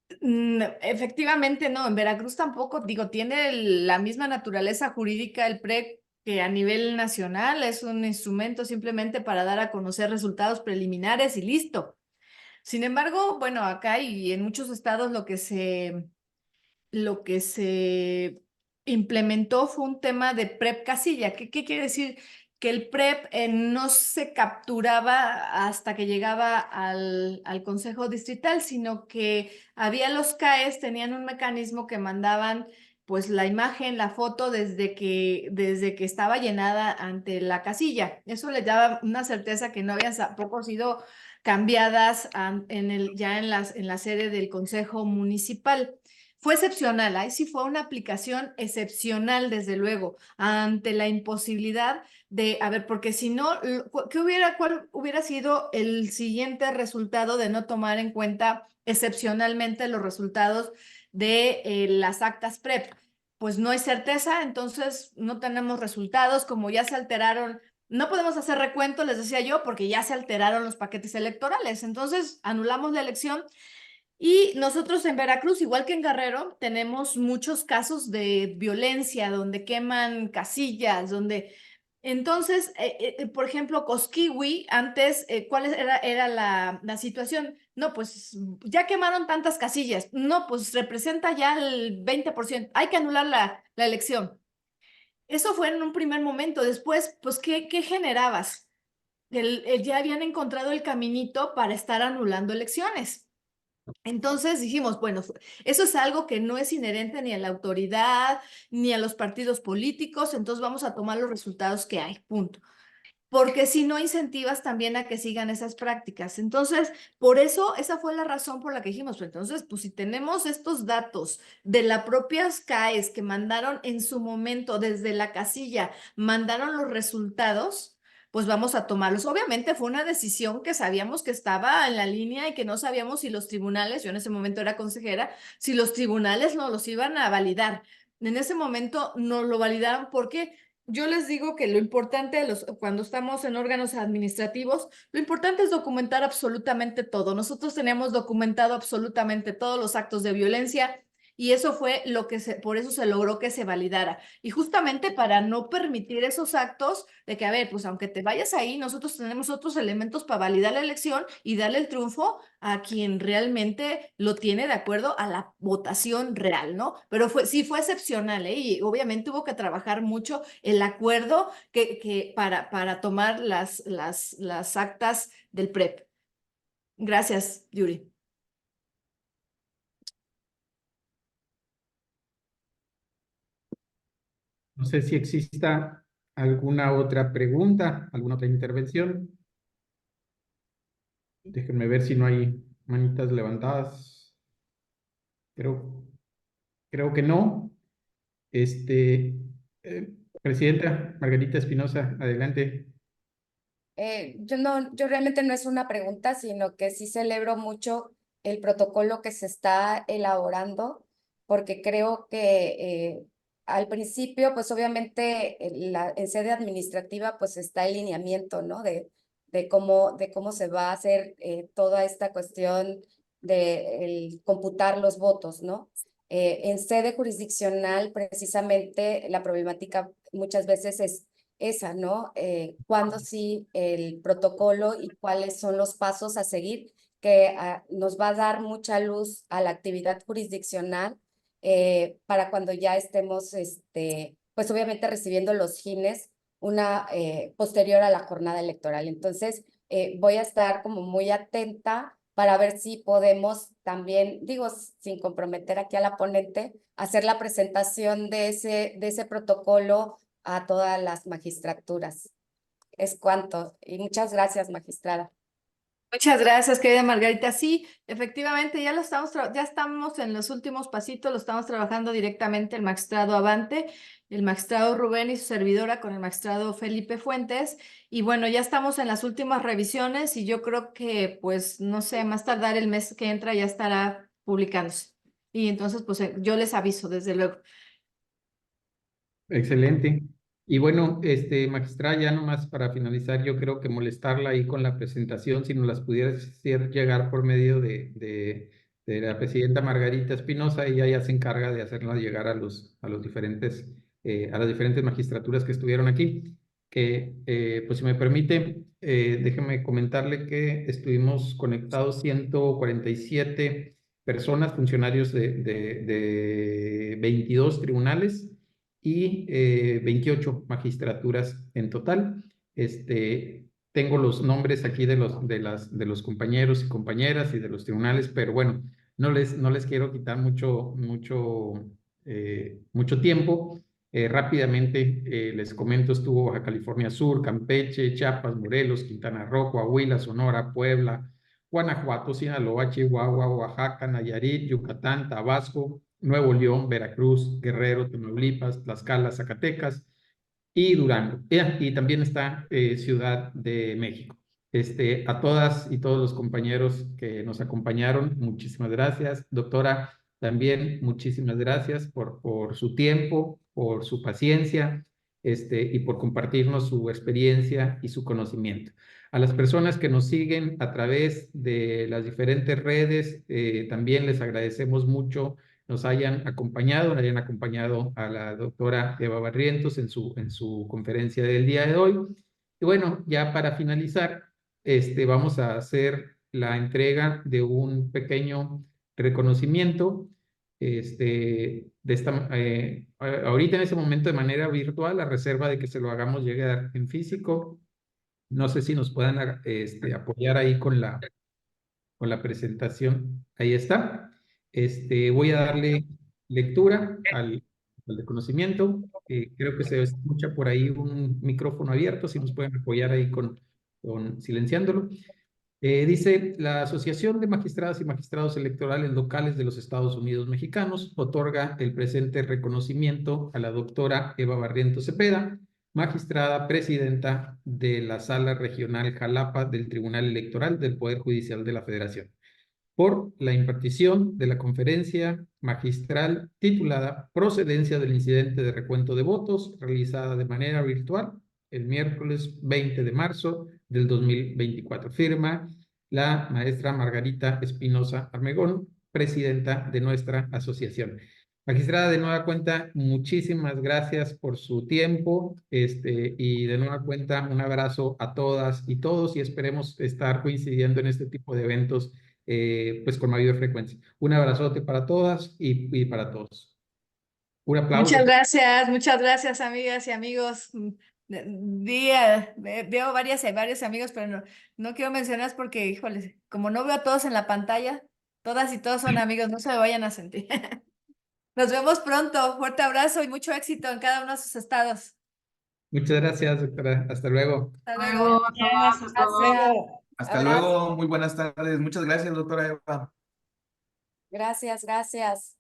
Speaker 3: Efectivamente, no, en Veracruz tampoco, digo, tiene la misma naturaleza jurídica el PREP que a nivel nacional, es un instrumento simplemente para dar a conocer resultados preliminares y listo. Sin embargo, bueno, acá y en muchos estados lo que se implementó fue un tema de PREP casilla. ¿Qué quiere decir? Que el PREP no se capturaba hasta que llegaba al Consejo Distrital, sino que había los CAEs, tenían un mecanismo que mandaban pues la imagen, la foto desde que estaba llenada ante la casilla. Eso le daba una certeza que no habían tampoco sido cambiadas ya en la sede del Consejo Municipal. Fue excepcional, ahí sí fue una aplicación excepcional, desde luego, ante la imposibilidad de, a ver, porque si no, ¿cuál hubiera sido el siguiente resultado de no tomar en cuenta excepcionalmente los resultados de las actas PREP? Pues no hay certeza, entonces no tenemos resultados, como ya se alteraron. No podemos hacer recuento, les decía yo, porque ya se alteraron los paquetes electorales. Entonces, anulamos la elección. Y nosotros en Veracruz, igual que en Guerrero, tenemos muchos casos de violencia, donde queman casillas, donde... Entonces, por ejemplo, Cosquihui, antes, ¿cuál era la situación? No, pues ya quemaron tantas casillas. No, pues representa ya el 20%. Hay que anular la elección. Eso fue en un primer momento. Después, pues, ¿qué generabas? Ya habían encontrado el caminito para estar anulando elecciones. Entonces dijimos, bueno, eso es algo que no es inherente ni a la autoridad, ni a los partidos políticos, entonces vamos a tomar los resultados que hay, punto. Porque si no incentivas también a que sigan esas prácticas. Entonces, por eso, esa fue la razón por la que dijimos, pues entonces, pues si tenemos estos datos de las propias CAEs que mandaron en su momento desde la casilla, mandaron los resultados, pues vamos a tomarlos. Obviamente fue una decisión que sabíamos que estaba en la línea y que no sabíamos si los tribunales, yo en ese momento era consejera, si los tribunales no los iban a validar. En ese momento no lo validaron porque yo les digo que lo importante cuando estamos en órganos administrativos, lo importante es documentar absolutamente todo. Nosotros teníamos documentado absolutamente todos los actos de violencia y eso fue por eso se logró que se validara. Y justamente para no permitir esos actos de que, a ver, pues aunque te vayas ahí, nosotros tenemos otros elementos para validar la elección y darle el triunfo a quien realmente lo tiene de acuerdo a la votación real, ¿no? Pero sí fue excepcional, ¿eh? Y obviamente hubo que trabajar mucho el acuerdo para tomar las actas del PREP. Gracias, Yuri.
Speaker 2: No sé si exista alguna otra pregunta, alguna otra intervención. Déjenme ver si no hay manitas levantadas. Creo que no. Este, Presidenta Margarita Espinosa, adelante.
Speaker 5: Yo realmente no es una pregunta, sino que sí celebro mucho el protocolo que se está elaborando, porque creo que al principio, pues obviamente en sede administrativa, pues está el lineamiento, ¿no? De cómo se va a hacer toda esta cuestión de computar los votos, ¿no? En sede jurisdiccional, precisamente, la problemática muchas veces es esa, ¿no? Cuándo sí el protocolo y cuáles son los pasos a seguir, que nos va a dar mucha luz a la actividad jurisdiccional para cuando ya estemos, pues obviamente recibiendo los GINES posterior a la jornada electoral. Entonces, voy a estar como muy atenta para ver si podemos también, digo, sin comprometer aquí a la ponente, hacer la presentación de ese protocolo a todas las magistraturas. Es cuanto. Y muchas gracias, magistrada.
Speaker 3: Muchas gracias, querida Margarita. Sí, efectivamente, ya estamos en los últimos pasitos, lo estamos trabajando directamente el magistrado Avante, el magistrado Rubén y su servidora con el magistrado Felipe Fuentes. Y bueno, ya estamos en las últimas revisiones y yo creo que, pues, no sé, más tardar el mes que entra ya estará publicándose. Y entonces, pues, yo les aviso, desde luego.
Speaker 2: Excelente. Y bueno, magistrada, ya nomás para finalizar, yo creo que molestarla ahí con la presentación, si nos las pudieras hacer llegar por medio de la presidenta Margarita Espinosa, ella ya se encarga de hacerlas llegar a los diferentes, a las diferentes magistraturas que estuvieron aquí. Que, pues si me permite, déjeme comentarle que estuvimos conectados 147 personas, funcionarios de 22 tribunales y 28 magistraturas en total. Tengo los nombres aquí de los compañeros y compañeras y de los tribunales, pero bueno, no les quiero quitar mucho tiempo. Rápidamente les comento, estuvo Baja California Sur, Campeche, Chiapas, Morelos, Quintana Roo, Coahuila, Sonora, Puebla, Guanajuato, Sinaloa, Chihuahua, Oaxaca, Nayarit, Yucatán, Tabasco, Nuevo León, Veracruz, Guerrero, Tamaulipas, Tlaxcala, Zacatecas y Durango. Y también está Ciudad de México. A todas y todos los compañeros que nos acompañaron, muchísimas gracias. Doctora, también muchísimas gracias por su tiempo, por su paciencia, y por compartirnos su experiencia y su conocimiento. A las personas que nos siguen a través de las diferentes redes, también les agradecemos mucho nos hayan acompañado a la doctora Eva Barrientos en su conferencia del día de hoy. Y bueno, ya para finalizar, vamos a hacer la entrega de un pequeño reconocimiento, ahorita en ese momento de manera virtual, a reserva de que se lo hagamos llegar en físico. No sé si nos puedan apoyar ahí con la presentación. Ahí está. Voy a darle lectura al de conocimiento. Creo que se escucha por ahí un micrófono abierto, si nos pueden apoyar ahí con silenciándolo. Dice, la Asociación de Magistradas y Magistrados Electorales Locales de los Estados Unidos Mexicanos otorga el presente reconocimiento a la doctora Eva Barrientos Cepeda, magistrada presidenta de la Sala Regional Jalapa del Tribunal Electoral del Poder Judicial de la Federación, por la impartición de la conferencia magistral titulada Procedencia del incidente de recuento de votos, realizada de manera virtual el miércoles 20 de marzo del 2024. Firma la maestra Margarita Espinosa Armegón, presidenta de nuestra asociación. Magistrada, de nueva cuenta, muchísimas gracias por su tiempo, y de nueva cuenta un abrazo a todas y todos, y esperemos estar coincidiendo en este tipo de eventos pues con mayor frecuencia. Un abrazote para todas y para todos. Un aplauso.
Speaker 3: Muchas gracias, amigas y amigos. Veo varios amigos, pero no quiero mencionarlos porque, híjoles, como no veo a todos en la pantalla, todas y todos son amigos, no se me vayan a sentir. Nos vemos pronto. Fuerte abrazo y mucho éxito en cada uno de sus estados.
Speaker 2: Muchas gracias, doctora. Hasta luego.
Speaker 3: Hasta
Speaker 4: Luego,
Speaker 3: luego.
Speaker 4: hasta
Speaker 3: Gracias.
Speaker 4: luego.
Speaker 7: Hasta
Speaker 3: Abrazo.
Speaker 7: luego, muy buenas tardes. Muchas gracias, doctora Eva.
Speaker 5: Gracias, gracias.